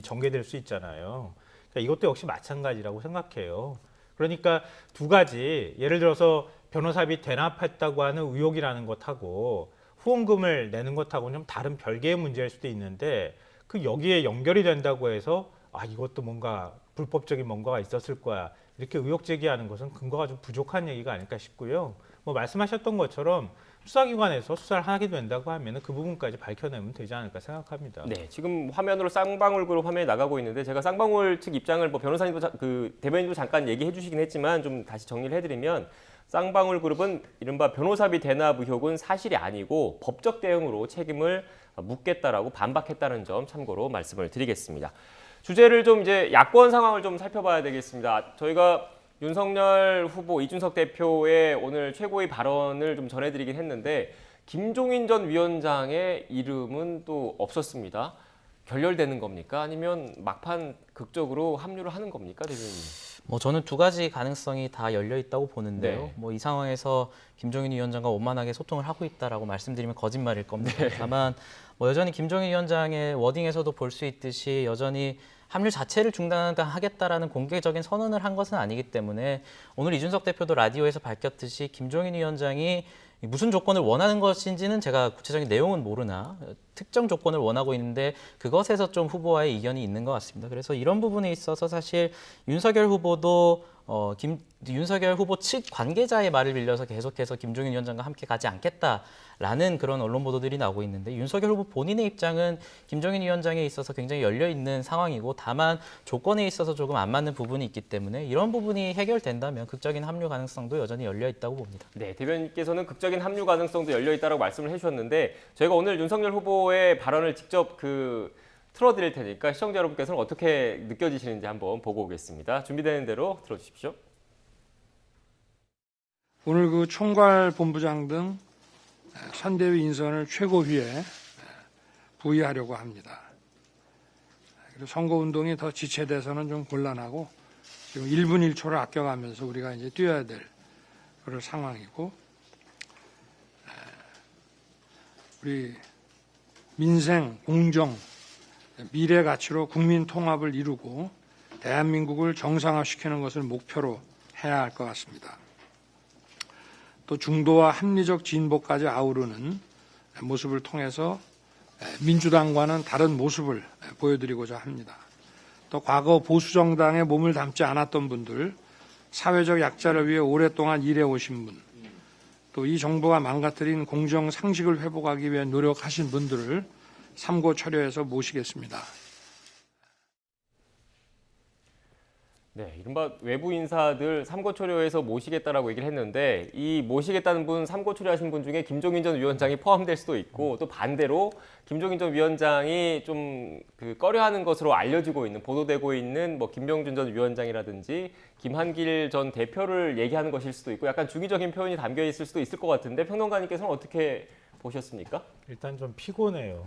Speaker 6: 전개될 수 있잖아요. 그러니까 이것도 역시 마찬가지라고 생각해요. 그러니까 두 가지, 예를 들어서 변호사비 대납했다고 하는 의혹이라는 것하고 후원금을 내는 것하고는 좀 다른 별개의 문제일 수도 있는데 그 여기에 연결이 된다고 해서 이것도 뭔가 불법적인 뭔가가 있었을 거야 이렇게 의혹 제기하는 것은 근거가 좀 부족한 얘기가 아닐까 싶고요. 뭐 말씀하셨던 것처럼 수사기관에서 수사를 하게 된다고 하면 그 부분까지 밝혀내면 되지 않을까 생각합니다.
Speaker 5: 네, 지금 화면으로 쌍방울 그룹 화면이 나가고 있는데 제가 쌍방울 측 입장을 뭐 변호사님도 대변인도 잠깐 얘기해 주시긴 했지만 좀 다시 정리를 해드리면 쌍방울 그룹은 이른바 변호사비 대납 의혹은 사실이 아니고 법적 대응으로 책임을 묻겠다라고 반박했다는 점 참고로 말씀을 드리겠습니다. 주제를 좀 이제 야권 상황을 좀 살펴봐야 되겠습니다. 저희가 윤석열 후보, 이준석 대표의 오늘 최고의 발언을 좀 전해드리긴 했는데 김종인 전 위원장의 이름은 또 없었습니다. 결렬되는 겁니까? 아니면 막판 극적으로 합류를 하는 겁니까, 대변인?
Speaker 7: 뭐 저는 두 가지 가능성이 다 열려 있다고 보는데요.
Speaker 5: 네.
Speaker 7: 뭐 이 상황에서 김종인 위원장과 원만하게 소통을 하고 있다라고 말씀드리면 거짓말일 겁니다. 다만 뭐 여전히 김종인 위원장의 워딩에서도 볼 수 있듯이 여전히 합류 자체를 중단하겠다라는 공개적인 선언을 한 것은 아니기 때문에 오늘 이준석 대표도 라디오에서 밝혔듯이 김종인 위원장이 무슨 조건을 원하는 것인지는 제가 구체적인 내용은 모르나 특정 조건을 원하고 있는데 그것에서 좀 후보와의 이견이 있는 것 같습니다. 그래서 이런 부분에 있어서 사실 윤석열 후보도 윤석열 후보 측 관계자의 말을 빌려서 계속해서 김종인 위원장과 함께 가지 않겠다라는 그런 언론 보도들이 나오고 있는데 윤석열 후보 본인의 입장은 김종인 위원장에 있어서 굉장히 열려 있는 상황이고 다만 조건에 있어서 조금 안 맞는 부분이 있기 때문에 이런 부분이 해결된다면 극적인 합류 가능성도 여전히 열려 있다고 봅니다.
Speaker 5: 네, 대변인께서는 극적인 합류 가능성도 열려 있다고 말씀을 해주셨는데 저희가 오늘 윤석열 후보의 발언을 직접 틀어드릴 테니까 시청자 여러분께서는 어떻게 느껴지시는지 한번 보고 오겠습니다. 준비되는 대로 들어주십시오.
Speaker 4: 오늘 그 총괄 본부장 등 선대위 인선을 최고위에 부의하려고 합니다. 그리고 선거운동이 더 지체돼서는 좀 곤란하고 지금 1분 1초를 아껴가면서 우리가 이제 뛰어야 될 그런 상황이고 우리 민생, 공정, 미래 가치로 국민 통합을 이루고 대한민국을 정상화시키는 것을 목표로 해야 할 것 같습니다. 또 중도와 합리적 진보까지 아우르는 모습을 통해서 민주당과는 다른 모습을 보여드리고자 합니다. 또 과거 보수정당에 몸을 담지 않았던 분들, 사회적 약자를 위해 오랫동안 일해오신 분, 또 이 정부가 망가뜨린 공정 상식을 회복하기 위해 노력하신 분들을 삼고초려해서 모시겠습니다.
Speaker 5: 네, 이른바 외부 인사들 삼고초려해서 모시겠다라고 얘기를 했는데 이 모시겠다는 분, 삼고초려하신 분 중에 김종인 전 위원장이 포함될 수도 있고 또 반대로 김종인 전 위원장이 좀 꺼려하는 것으로 알려지고 있는, 보도되고 있는 뭐 김병준 전 위원장이라든지 김한길 전 대표를 얘기하는 것일 수도 있고 약간 주기적인 표현이 담겨 있을 수도 있을 것 같은데 평론가님께서는 어떻게 보셨습니까?
Speaker 6: 일단 좀 피곤해요.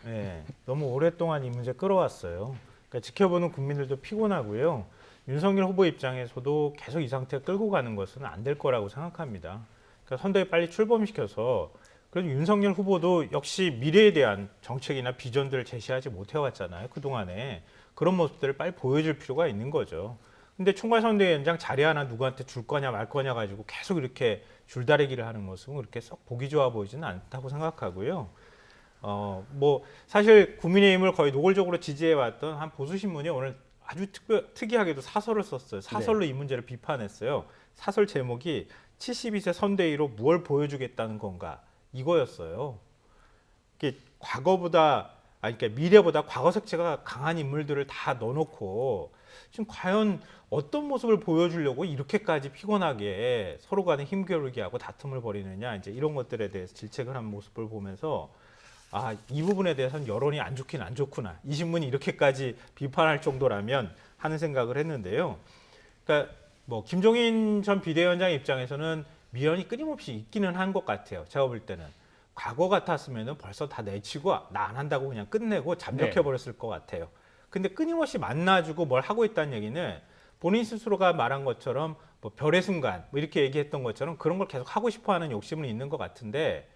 Speaker 6: 네, 너무 오랫동안 이 문제 끌어왔어요. 그러니까 지켜보는 국민들도 피곤하고요. 윤석열 후보 입장에서도 계속 이 상태 끌고 가는 것은 안 될 거라고 생각합니다. 그러니까 선대위 빨리 출범시켜서 그래도 윤석열 후보도 역시 미래에 대한 정책이나 비전들을 제시하지 못해왔잖아요. 그동안에. 그런 모습들을 빨리 보여줄 필요가 있는 거죠. 근데 총괄선대위원장 자리 하나 누구한테 줄 거냐 말 거냐 가지고 계속 이렇게 줄다리기를 하는 모습은 그렇게 썩 보기 좋아 보이지는 않다고 생각하고요. 뭐 사실 국민의힘을 거의 노골적으로 지지해왔던 한 보수신문이 오늘 아주 특이하게도 사설을 썼어요. 사설로 네. 이 문제를 비판했어요. 사설 제목이 72세 선대위로 무엇을 보여주겠다는 건가 이거였어요. 이게 그러니까 미래보다 과거 색채가 강한 인물들을 다 넣어놓고 지금 과연 어떤 모습을 보여주려고 이렇게까지 피곤하게 서로 간에 힘겨루기 하고 다툼을 벌이느냐 이제 이런 것들에 대해서 질책을 한 모습을 보면서 이 부분에 대해서는 여론이 안 좋긴 안 좋구나. 이 신문이 이렇게까지 비판할 정도라면 하는 생각을 했는데요. 그러니까 뭐 김종인 전 비대위원장 입장에서는 미련이 끊임없이 있기는 한 것 같아요. 제가 볼 때는. 과거 같았으면 벌써 다 내치고 나 안 한다고 그냥 끝내고 잠적해버렸을 것 같아요. 근데 끊임없이 만나주고 뭘 하고 있다는 얘기는 본인 스스로가 말한 것처럼 뭐 별의 순간 뭐 이렇게 얘기했던 것처럼 그런 걸 계속 하고 싶어하는 욕심은 있는 것 같은데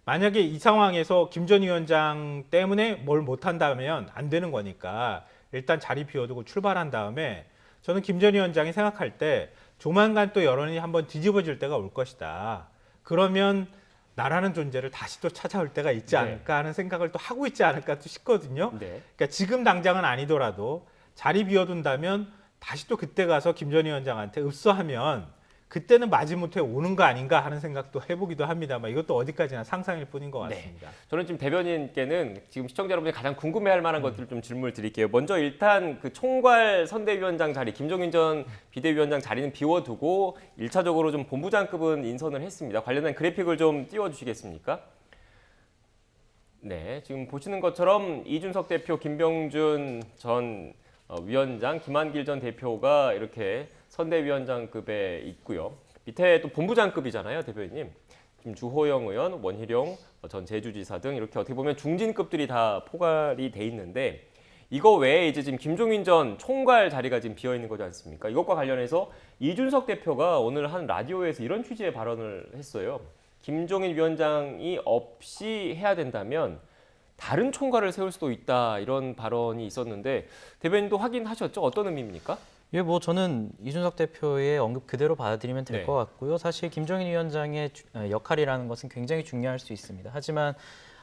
Speaker 6: 만약에 이 상황에서 김 전 위원장 때문에 뭘 못한다면 안 되는 거니까 일단 자리 비워두고 출발한 다음에 저는 김 전 위원장이 생각할 때 조만간 또 여론이 한번 뒤집어질 때가 올 것이다. 그러면 나라는 존재를 다시 또 찾아올 때가 있지 않을까 하는 생각을 또 하고 있지 않을까 또 싶거든요. 네. 그러니까 지금 당장은 아니더라도 자리 비워둔다면 다시 또 그때 가서 김 전 위원장한테 읍소하면 그때는 마지못해 오는 거 아닌가 하는 생각도 해보기도 합니다만 이것도 어디까지나 상상일 뿐인 것 같습니다.
Speaker 5: 네. 저는 지금 대변인께는 지금 시청자 여러분이 가장 궁금해할 만한 것들을 좀 질문을 드릴게요. 먼저 일단 그 총괄 선대위원장 자리, 김종인 전 비대위원장 자리는 비워두고 1차적으로 좀 본부장급은 인선을 했습니다. 관련된 그래픽을 좀 띄워주시겠습니까? 네, 지금 보시는 것처럼 이준석 대표, 김병준 전 위원장, 김한길 전 대표가 이렇게 선대위원장급에 있고요. 밑에 또 본부장급이잖아요, 대표님. 김주호영 의원, 원희룡 전 제주지사 등 이렇게 어떻게 보면 중진급들이 다 포괄이 돼 있는데 이거 외에 이제 지금 김종인 전 총괄 자리가 지금 비어 있는 거지 않습니까? 이것과 관련해서 이준석 대표가 오늘 한 라디오에서 이런 취지의 발언을 했어요. 김종인 위원장이 없이 해야 된다면 다른 총괄을 세울 수도 있다 이런 발언이 있었는데 대변인도 확인하셨죠? 어떤 의미입니까?
Speaker 7: 예, 뭐 저는 이준석 대표의 언급 그대로 받아들이면 될 것 같고요. 사실 김종인 위원장의 역할이라는 것은 굉장히 중요할 수 있습니다. 하지만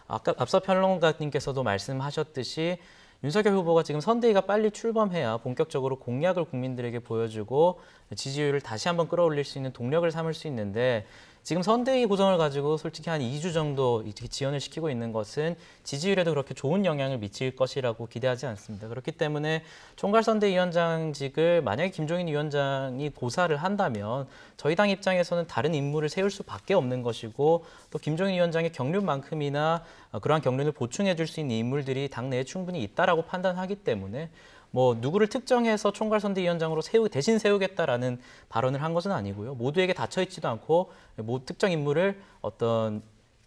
Speaker 7: 아까 앞서 평론가님께서도 말씀하셨듯이 윤석열 후보가 지금 선대위가 빨리 출범해야 본격적으로 공약을 국민들에게 보여주고 지지율을 다시 한번 끌어올릴 수 있는 동력을 삼을 수 있는데 지금 선대위 구성을 가지고 솔직히 한 2주 정도 지연을 시키고 있는 것은 지지율에도 그렇게 좋은 영향을 미칠 것이라고 기대하지 않습니다. 그렇기 때문에 총괄선대위원장직을 만약에 김종인 위원장이 고사를 한다면 저희 당 입장에서는 다른 인물을 세울 수밖에 없는 것이고 또 김종인 위원장의 경륜만큼이나 그러한 경륜을 보충해 줄 수 있는 인물들이 당내에 충분히 있다라고 판단하기 때문에 뭐 누구를 특정해서 총괄선대위원장으로 대신 세우겠다라는 발언을 한 것은 아니고요. 모두에게 닫혀 있지도 않고 특정 인물을 어떤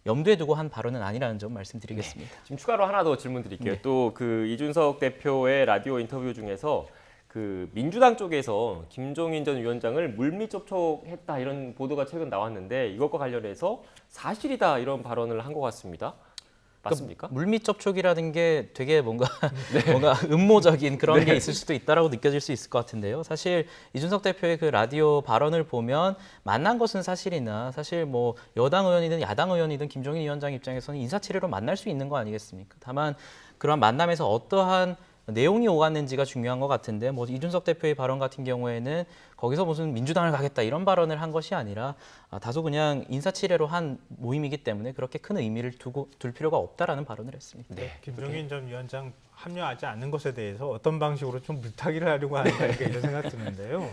Speaker 7: 염두에 두고 한 발언은 아니라는 점 말씀드리겠습니다.
Speaker 5: 네. 지금 추가로 하나 더 질문 드릴게요.
Speaker 7: 네.
Speaker 5: 또 그 이준석 대표의 라디오 인터뷰 중에서 그 민주당 쪽에서 김종인 전 위원장을 물밑 접촉했다 이런 보도가 최근 나왔는데 이것과 관련해서 사실이다 이런 발언을 한 것 같습니다. 맞습니까?
Speaker 7: 그러니까 물밑 접촉이라는 게 되게 뭔가 뭔가 음모적인 그런 게 있을 수도 있다라고 느껴질 수 있을 것 같은데요. 사실 이준석 대표의 그 라디오 발언을 보면 만난 것은 사실이나 사실 뭐 여당 의원이든 야당 의원이든 김종인 위원장 입장에서는 인사치레로 만날 수 있는 거 아니겠습니까? 다만 그런 만남에서 어떠한 내용이 오갔는지가 중요한 것 같은데 뭐 이준석 대표의 발언 같은 경우에는 거기서 무슨 민주당을 가겠다 이런 발언을 한 것이 아니라 다소 그냥 인사치레로 한 모임이기 때문에 그렇게 큰 의미를 둘 필요가 없다라는 발언을 했습니다.
Speaker 6: 네, 김종인 전 위원장 합류하지 않는 것에 대해서 어떤 방식으로 좀 물타기를 하려고 하는가 이런 생각 드는데요.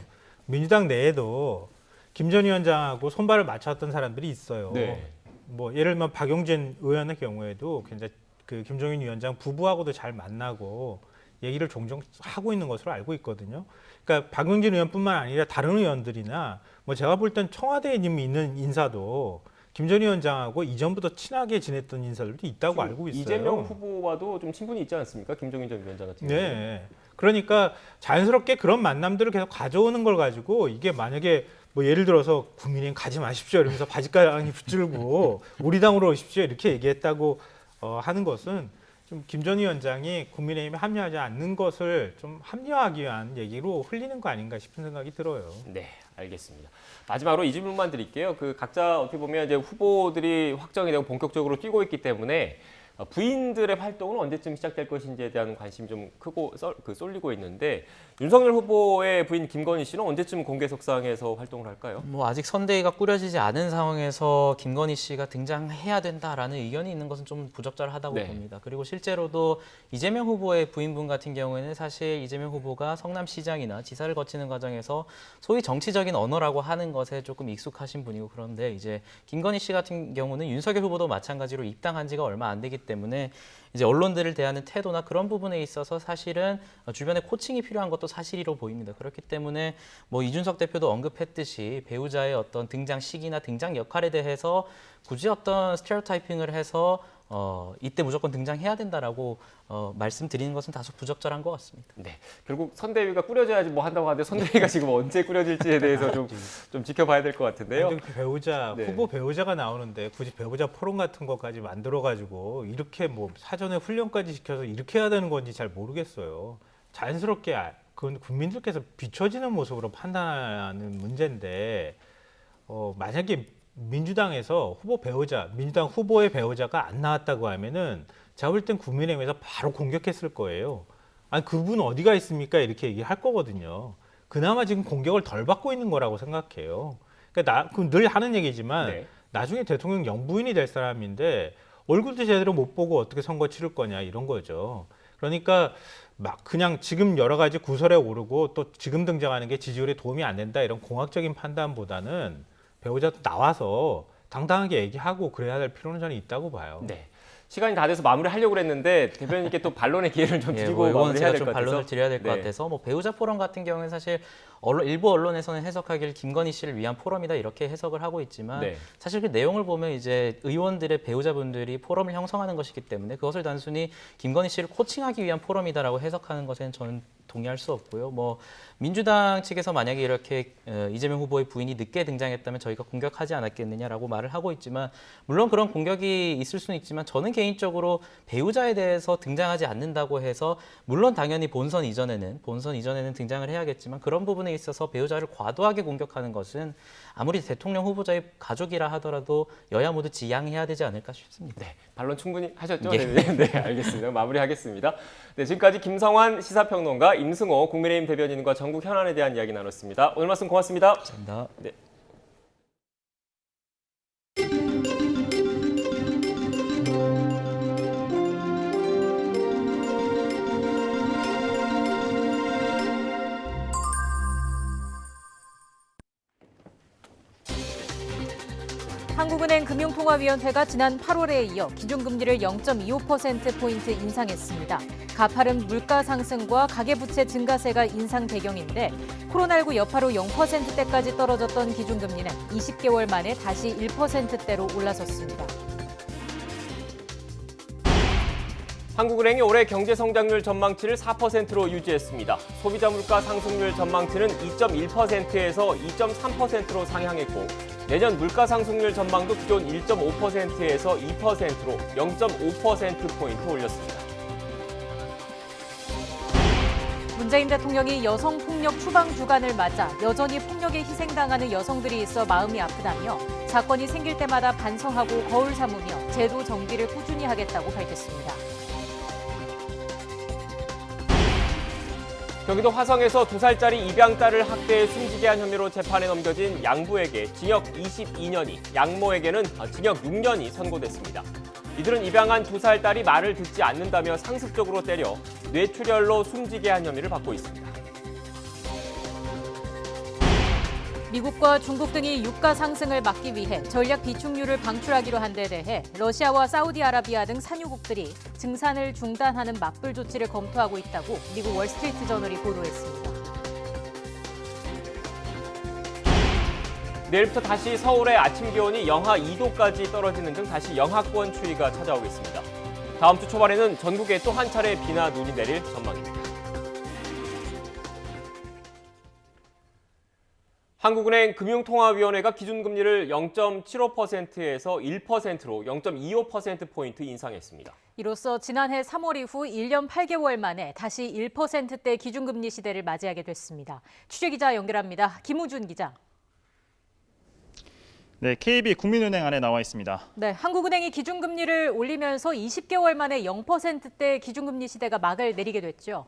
Speaker 6: 민주당 내에도 김 전 위원장하고 손발을 맞췄던 사람들이 있어요.
Speaker 5: 네.
Speaker 6: 뭐 예를 들면 박용진 의원의 경우에도 굉장히 그 김종인 위원장 부부하고도 잘 만나고 얘기를 종종 하고 있는 것으로 알고 있거든요. 그러니까 박용진 의원뿐만 아니라 다른 의원들이나 뭐 제가 볼 땐 청와대에 있는 인사도 김 전 위원장하고 이전부터 친하게 지냈던 인사들도 있다고 알고 있어요.
Speaker 5: 이재명 후보와도 좀 친분이 있지 않습니까? 김종인 전 위원장 같은 경우는.
Speaker 6: 네. 그러니까 자연스럽게 그런 만남들을 계속 가져오는 걸 가지고 이게 만약에 뭐 예를 들어서 국민의힘 가지 마십시오 이러면서 바지가랑이 붙들고 우리 당으로 오십시오 이렇게 얘기했다고 하는 것은 좀 김 전 위원장이 국민의힘에 합류하지 않는 것을 좀 합리화하기 위한 얘기로 흘리는 거 아닌가 싶은 생각이 들어요.
Speaker 5: 네, 알겠습니다. 마지막으로 이 질문만 드릴게요. 그 각자 어떻게 보면 이제 후보들이 확정이 되고 본격적으로 뛰고 있기 때문에 부인들의 활동은 언제쯤 시작될 것인지에 대한 관심이 좀 크고 쏠리고 있는데 윤석열 후보의 부인 김건희 씨는 언제쯤 공개석상에서 활동을 할까요?
Speaker 7: 뭐 아직 선대위가 꾸려지지 않은 상황에서 김건희 씨가 등장해야 된다라는 의견이 있는 것은 좀 부적절하다고
Speaker 5: 네.
Speaker 7: 봅니다. 그리고 실제로도 이재명 후보의 부인분 같은 경우에는 사실 이재명 후보가 성남시장이나 지사를 거치는 과정에서 소위 정치적인 언어라고 하는 것에 조금 익숙하신 분이고 그런데 이제 김건희 씨 같은 경우는 윤석열 후보도 마찬가지로 입당한 지가 얼마 안 되기 때문에 이제 언론들을 대하는 태도나 그런 부분에 있어서 사실은 주변에 코칭이 필요한 것도 사실이로 보입니다. 그렇기 때문에 뭐 이준석 대표도 언급했듯이 배우자의 어떤 등장 시기나 등장 역할에 대해서 굳이 어떤 스테레오타이핑을 해서 이때 무조건 등장해야 된다라고 말씀드리는 것은 다소 부적절한 것 같습니다.
Speaker 5: 네, 결국 선대위가 꾸려져야지 뭐 한다고 하는데 선대위가 지금 언제 꾸려질지에 대해서 좀 지켜봐야 될 것 같은데요.
Speaker 6: 배우자
Speaker 5: 네.
Speaker 6: 후보 배우자가 나오는데 굳이 배우자 포럼 같은 것까지 만들어가지고 이렇게 뭐 사전에 훈련까지 시켜서 이렇게 해야 되는 건지 잘 모르겠어요. 자연스럽게 그건 국민들께서 비춰지는 모습으로 판단하는 문제인데 만약에 민주당에서 민주당 후보의 배우자가 안 나왔다고 하면은 제가 볼 땐 국민의힘에서 바로 공격했을 거예요. 아니 그분 어디가 있습니까? 이렇게 얘기할 거거든요. 그나마 지금 공격을 덜 받고 있는 거라고 생각해요. 그러니까 늘 하는 얘기지만
Speaker 5: 네.
Speaker 6: 나중에 대통령 영부인이 될 사람인데 얼굴도 제대로 못 보고 어떻게 선거 치를 거냐 이런 거죠. 그러니까 막 그냥 지금 여러 가지 구설에 오르고 또 지금 등장하는 게 지지율에 도움이 안 된다 이런 공학적인 판단보다는 배우자도 나와서 당당하게 얘기하고 그래야 될 필요는 저는 있다고 봐요.
Speaker 5: 네. 시간이 다 돼서 마무리하려고 했는데 대변인께 또 반론의 기회를 좀
Speaker 7: 예,
Speaker 5: 드리고
Speaker 7: 이건
Speaker 5: 마무리해야
Speaker 7: 제가
Speaker 5: 될
Speaker 7: 좀
Speaker 5: 것 같아서.
Speaker 7: 반론을 드려야 될 것
Speaker 5: 네.
Speaker 7: 같아서 뭐 배우자 포럼 같은 경우는 사실 일부 언론에서는 해석하길 김건희 씨를 위한 포럼이다 이렇게 해석을 하고 있지만
Speaker 5: 네.
Speaker 7: 사실 그 내용을 보면 이제 의원들의 배우자분들이 포럼을 형성하는 것이기 때문에 그것을 단순히 김건희 씨를 코칭하기 위한 포럼이다라고 해석하는 것에는 저는 동의할 수 없고요. 뭐 민주당 측에서 만약에 이렇게 이재명 후보의 부인이 늦게 등장했다면 저희가 공격하지 않았겠느냐라고 말을 하고 있지만 물론 그런 공격이 있을 수는 있지만 저는 개인적으로 배우자에 대해서 등장하지 않는다고 해서 물론 당연히 본선 이전에는 등장을 해야겠지만 그런 부분에 있어서 배우자를 과도하게 공격하는 것은 아무리 대통령 후보자의 가족이라 하더라도 여야 모두 지양해야 되지 않을까 싶습니다.
Speaker 5: 네, 반론 충분히 하셨죠?
Speaker 7: 예.
Speaker 5: 네, 알겠습니다. 마무리하겠습니다. 네, 지금까지 김성환 시사평론가, 임승호 국민의힘 대변인과 전국 현안에 대한 이야기 나눴습니다. 오늘 말씀 고맙습니다.
Speaker 7: 감사합니다.
Speaker 5: 네.
Speaker 9: 한국은행 금융통화위원회가 지난 8월에 이어 기준금리를 0.25%포인트 인상했습니다. 가파른 물가 상승과 가계부채 증가세가 인상 배경인데 코로나19 여파로 0%대까지 떨어졌던 기준금리는 20개월 만에 다시 1%대로 올라섰습니다.
Speaker 5: 한국은행이 올해 경제성장률 전망치를 4%로 유지했습니다. 소비자 물가 상승률 전망치는 2.1%에서 2.3%로 상향했고 내년 물가 상승률 전망도 기존 1.5%에서 2%로 0.5%포인트 올렸습니다.
Speaker 9: 문재인 대통령이 여성폭력 추방 주간을 맞아 여전히 폭력에 희생당하는 여성들이 있어 마음이 아프다며 사건이 생길 때마다 반성하고 거울 삼으며 제도 정비를 꾸준히 하겠다고 밝혔습니다.
Speaker 5: 경기도 화성에서 2살짜리 입양딸을 학대해 숨지게 한 혐의로 재판에 넘겨진 양부에게 징역 22년이, 양모에게는 징역 6년이 선고됐습니다. 이들은 입양한 2살 딸이 말을 듣지 않는다며 상습적으로 때려 뇌출혈로 숨지게 한 혐의를 받고 있습니다.
Speaker 9: 미국과 중국 등이 유가 상승을 막기 위해 전략 비축유를 방출하기로 한 데 대해 러시아와 사우디아라비아 등 산유국들이 증산을 중단하는 맞불 조치를 검토하고 있다고 미국 월스트리트 저널이 보도했습니다.
Speaker 5: 내일부터 다시 서울의 아침 기온이 영하 2도까지 떨어지는 등 다시 영하권 추위가 찾아오겠습니다. 다음 주 초반에는 전국에 또 한 차례 비나 눈이 내릴 전망입니다. 한국은행 금융통화위원회가 기준금리를 0.75%에서 1%로 0.25%포인트 인상했습니다.
Speaker 9: 이로써 지난해 3월 이후 1년 8개월 만에 다시 1%대 기준금리 시대를 맞이하게 됐습니다. 취재기자 연결합니다. 김우준 기자.
Speaker 10: 네, KB 국민은행 안에 나와 있습니다.
Speaker 9: 네, 한국은행이 기준금리를 올리면서 20개월 만에 0%대 기준금리 시대가 막을 내리게 됐죠.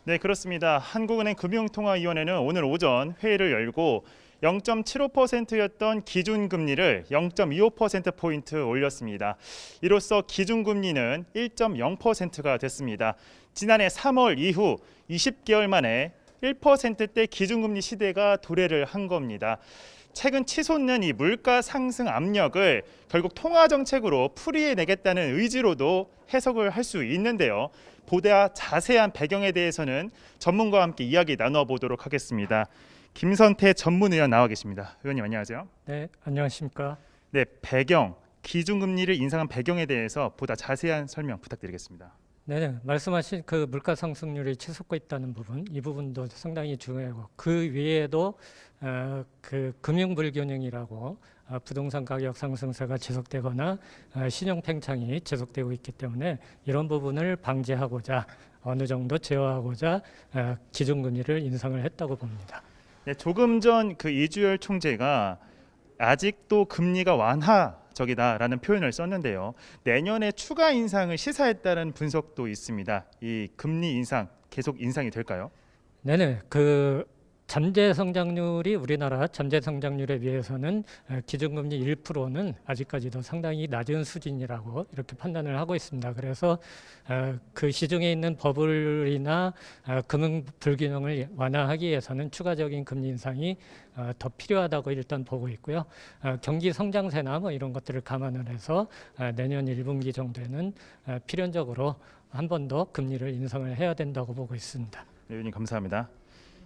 Speaker 10: 네, 그렇습니다. 한국은행 금융통화위원회는 오늘 오전 회의를 열고 0.75%였던 기준금리를 0.25%포인트 올렸습니다. 이로써 기준금리는 1.0%가 됐습니다. 지난해 3월 이후 20개월 만에 1%대 기준금리 시대가 도래를 한 겁니다. 최근 치솟는 이 물가 상승 압력을 결국 통화 정책으로 풀이해내겠다는 의지로도 해석을 할 수 있는데요. 보다 자세한 배경에 대해서는 전문가와 함께 이야기 나눠보도록 하겠습니다. 김선태 전문의원 나와 계십니다. 의원님 안녕하세요.
Speaker 4: 네, 안녕하십니까.
Speaker 10: 네, 배경, 기준금리를 인상한 배경에 대해서 보다 자세한 설명 부탁드리겠습니다.
Speaker 4: 네, 말씀하신 그 물가 상승률이 치솟고 있다는 부분, 이 부분도 상당히 중요하고 그 외에도 그 금융 불균형이라고 부동산 가격 상승세가 지속되거나 신용 팽창이 지속되고 있기 때문에 이런 부분을 방지하고자 어느 정도 제어하고자 기준금리를 인상을 했다고 봅니다.
Speaker 10: 네, 조금 전 그 이주열 총재가 아직도 금리가 완화적이다라는 표현을 썼는데요. 내년에 추가 인상을 시사했다는 분석도 있습니다. 이 금리 인상 계속 인상이 될까요?
Speaker 4: 네네. 그 잠재 성장률이 우리나라 잠재 성장률에 비해서는 기준금리 1%는 아직까지도 상당히 낮은 수준이라고 이렇게 판단을 하고 있습니다. 그래서 그 시중에 있는 버블이나 금융 불균형을 완화하기 위해서는 추가적인 금리 인상이 더 필요하다고 일단 보고 있고요. 경기 성장세나 뭐 이런 것들을 감안을 해서 내년 1분기 정도에는 필연적으로 한 번 더 금리를 인상을 해야 된다고 보고 있습니다.
Speaker 10: 의원님 감사합니다.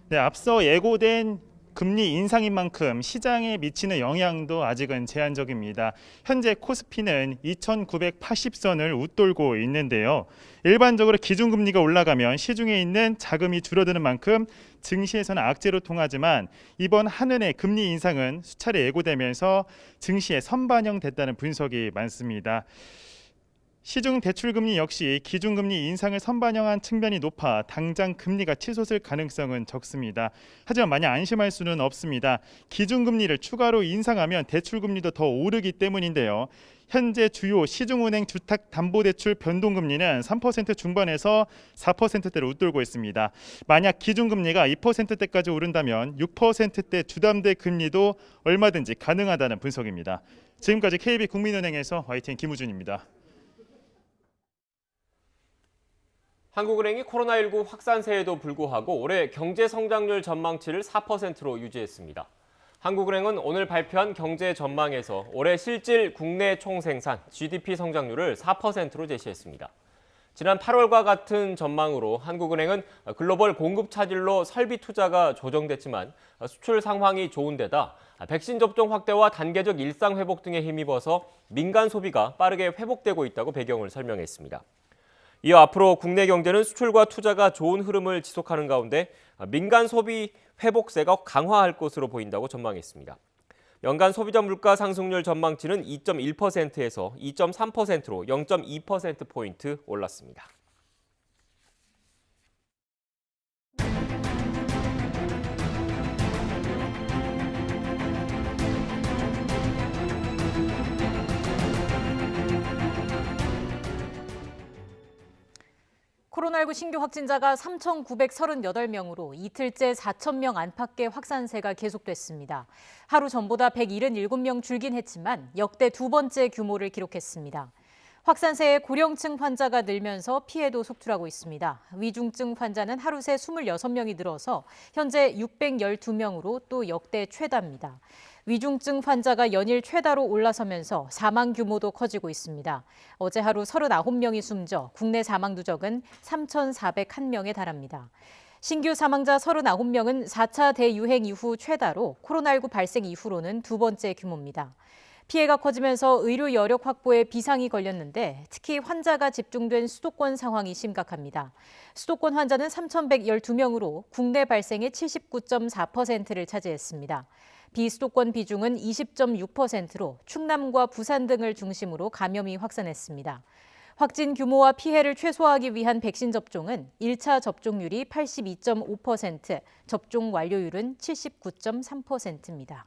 Speaker 10: 네, 앞서 예고된 금리 인상인 만큼 시장에 미치는 영향도 아직은 제한적입니다. 현재 코스피는 2,980선을 웃돌고 있는데요. 일반적으로 기준금리가 올라가면 시중에 있는 자금이 줄어드는 만큼 증시에서는 악재로 통하지만 이번 한은의 금리 인상은 수차례 예고되면서 증시에 선반영됐다는 분석이 많습니다. 시중 대출금리 역시 기준금리 인상을 선반영한 측면이 높아 당장 금리가 치솟을 가능성은 적습니다. 하지만 마냥 안심할 수는 없습니다. 기준금리를 추가로 인상하면 대출금리도 더 오르기 때문인데요. 현재 주요 시중은행 주택담보대출 변동금리는 3% 중반에서 4%대를 웃돌고 있습니다. 만약 기준금리가 2%대까지 오른다면 6%대 주담대 금리도 얼마든지 가능하다는 분석입니다. 지금까지 KB국민은행에서 YTN 김우준입니다.
Speaker 5: 한국은행이 코로나19 확산세에도 불구하고 올해 경제 성장률 전망치를 4%로 유지했습니다. 한국은행은 오늘 발표한 경제 전망에서 올해 실질 국내 총생산 GDP 성장률을 4%로 제시했습니다. 지난 8월과 같은 전망으로 한국은행은 글로벌 공급 차질로 설비 투자가 조정됐지만 수출 상황이 좋은 데다 백신 접종 확대와 단계적 일상 회복 등에 힘입어서 민간 소비가 빠르게 회복되고 있다고 배경을 설명했습니다. 이어 앞으로 국내 경제는 수출과 투자가 좋은 흐름을 지속하는 가운데 민간 소비 회복세가 강화할 것으로 보인다고 전망했습니다. 연간 소비자 물가 상승률 전망치는 2.1%에서 2.3%로 0.2%포인트 올랐습니다.
Speaker 9: 코로나19 신규 확진자가 3,938명으로 이틀째 4,000명 안팎의 확산세가 계속됐습니다. 하루 전보다 177명 줄긴 했지만 역대 두 번째 규모를 기록했습니다. 확산세에 고령층 환자가 늘면서 피해도 속출하고 있습니다. 위중증 환자는 하루 새 26명이 늘어서 현재 612명으로 또 역대 최다입니다. 위중증 환자가 연일 최다로 올라서면서 사망 규모도 커지고 있습니다. 어제 하루 39명이 숨져 국내 사망 누적은 3,401명에 달합니다. 신규 사망자 39명은 4차 대유행 이후 최다로 코로나19 발생 이후로는 두 번째 규모입니다. 피해가 커지면서 의료 여력 확보에 비상이 걸렸는데 특히 환자가 집중된 수도권 상황이 심각합니다. 수도권 환자는 3,112명으로 국내 발생의 79.4%를 차지했습니다. 비수도권 비중은 20.6%로 충남과 부산 등을 중심으로 감염이 확산했습니다. 확진 규모와 피해를 최소화하기 위한 백신 접종은 1차 접종률이 82.5%, 접종 완료율은 79.3%입니다.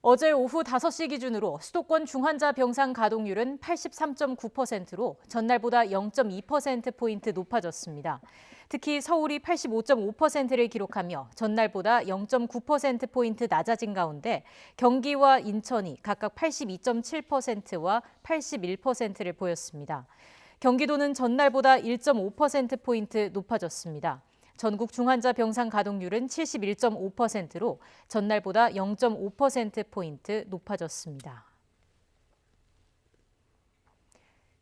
Speaker 9: 어제 오후 5시 기준으로 수도권 중환자 병상 가동률은 83.9%로 전날보다 0.2%포인트 높아졌습니다. 특히 서울이 85.5%를 기록하며 전날보다 0.9%포인트 낮아진 가운데 경기와 인천이 각각 82.7%와 81%를 보였습니다. 경기도는 전날보다 1.5%포인트 높아졌습니다. 전국 중환자 병상 가동률은 71.5%로 전날보다 0.5%포인트 높아졌습니다.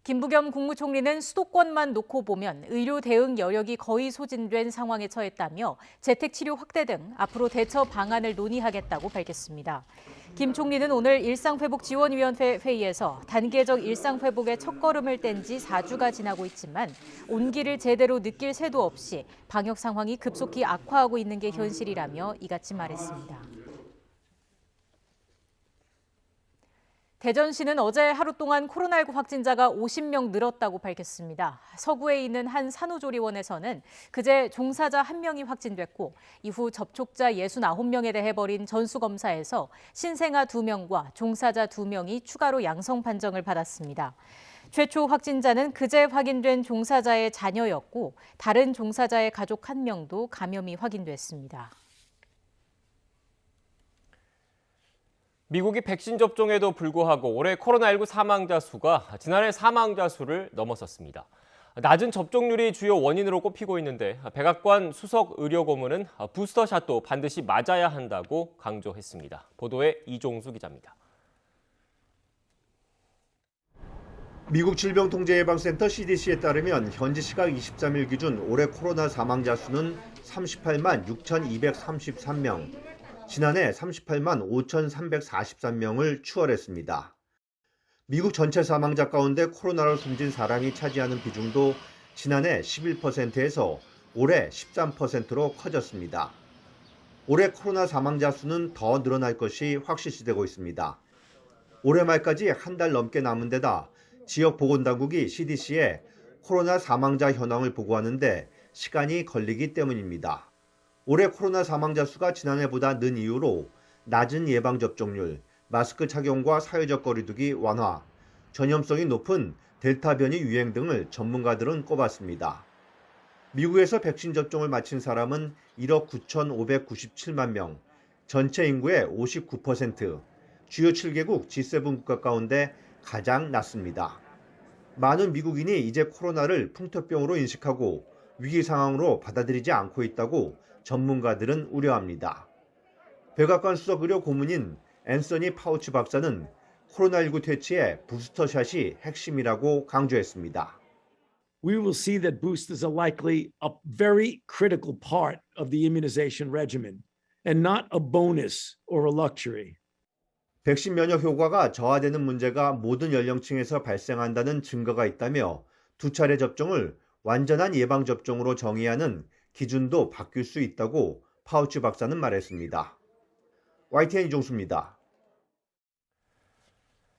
Speaker 9: 김부겸 국무총리는 수도권만 놓고 보면 의료 대응 여력이 거의 소진된 상황에 처했다며 재택치료 확대 등 앞으로 대처 방안을 논의하겠다고 밝혔습니다. 김 총리는 오늘 일상회복지원위원회 회의에서 단계적 일상회복의 첫걸음을 뗀 지 4주가 지나고 있지만 온기를 제대로 느낄 새도 없이 방역 상황이 급속히 악화하고 있는 게 현실이라며 이같이 말했습니다. 대전시는 어제 하루 동안 코로나19 확진자가 50명 늘었다고 밝혔습니다. 서구에 있는 한 산후조리원에서는 그제 종사자 1명이 확진됐고 이후 접촉자 69명에 대해 벌인 전수검사에서 신생아 2명과 종사자 2명이 추가로 양성 판정을 받았습니다. 최초 확진자는 그제 확인된 종사자의 자녀였고 다른 종사자의 가족 1명도 감염이 확인됐습니다.
Speaker 5: 미국이 백신 접종에도 불구하고 올해 코로나19 사망자 수가 지난해 사망자 수를 넘어섰습니다. 낮은 접종률이 주요 원인으로 꼽히고 있는데 백악관 수석 의료고문은 부스터샷도 반드시 맞아야 한다고 강조했습니다. 보도에 이종수 기자입니다.
Speaker 11: 미국 질병통제예방센터 CDC에 따르면 현지 시각 23일 기준 올해 코로나 사망자 수는 38만 6,233명, 지난해 38만 5,343명을 추월했습니다. 미국 전체 사망자 가운데 코로나로 숨진 사람이 차지하는 비중도 지난해 11%에서 올해 13%로 커졌습니다. 올해 코로나 사망자 수는 더 늘어날 것이 확실시되고 있습니다. 올해 말까지 한 달 넘게 남은 데다 지역 보건당국이 CDC에 코로나 사망자 현황을 보고하는데 시간이 걸리기 때문입니다. 올해 코로나 사망자 수가 지난해보다 는 이유로 낮은 예방접종률, 마스크 착용과 사회적 거리두기 완화, 전염성이 높은 델타 변이 유행 등을 전문가들은 꼽았습니다. 미국에서 백신 접종을 마친 사람은 1억 9,597만 명, 전체 인구의 59%, 주요 7개국 G7 국가 가운데 가장 낮습니다. 많은 미국인이 이제 코로나를 풍토병으로 인식하고 위기 상황으로 받아들이지 않고 있다고 전문가들은 우려합니다. 백악관 수석 의료 고문인 앤서니 파우치 박사는 코로나19 퇴치에 부스터샷이 핵심이라고 강조했습니다.
Speaker 12: We will see that boosters are likely a very critical part of the immunization regimen and not a bonus or a luxury.
Speaker 11: 백신 면역 효과가 저하되는 문제가 모든 연령층에서 발생한다는 증거가 있다며 두 차례 접종을 완전한 예방접종으로 정의하는 기준도 바뀔 수 있다고 파우치 박사는 말했습니다. YTN 이종수입니다.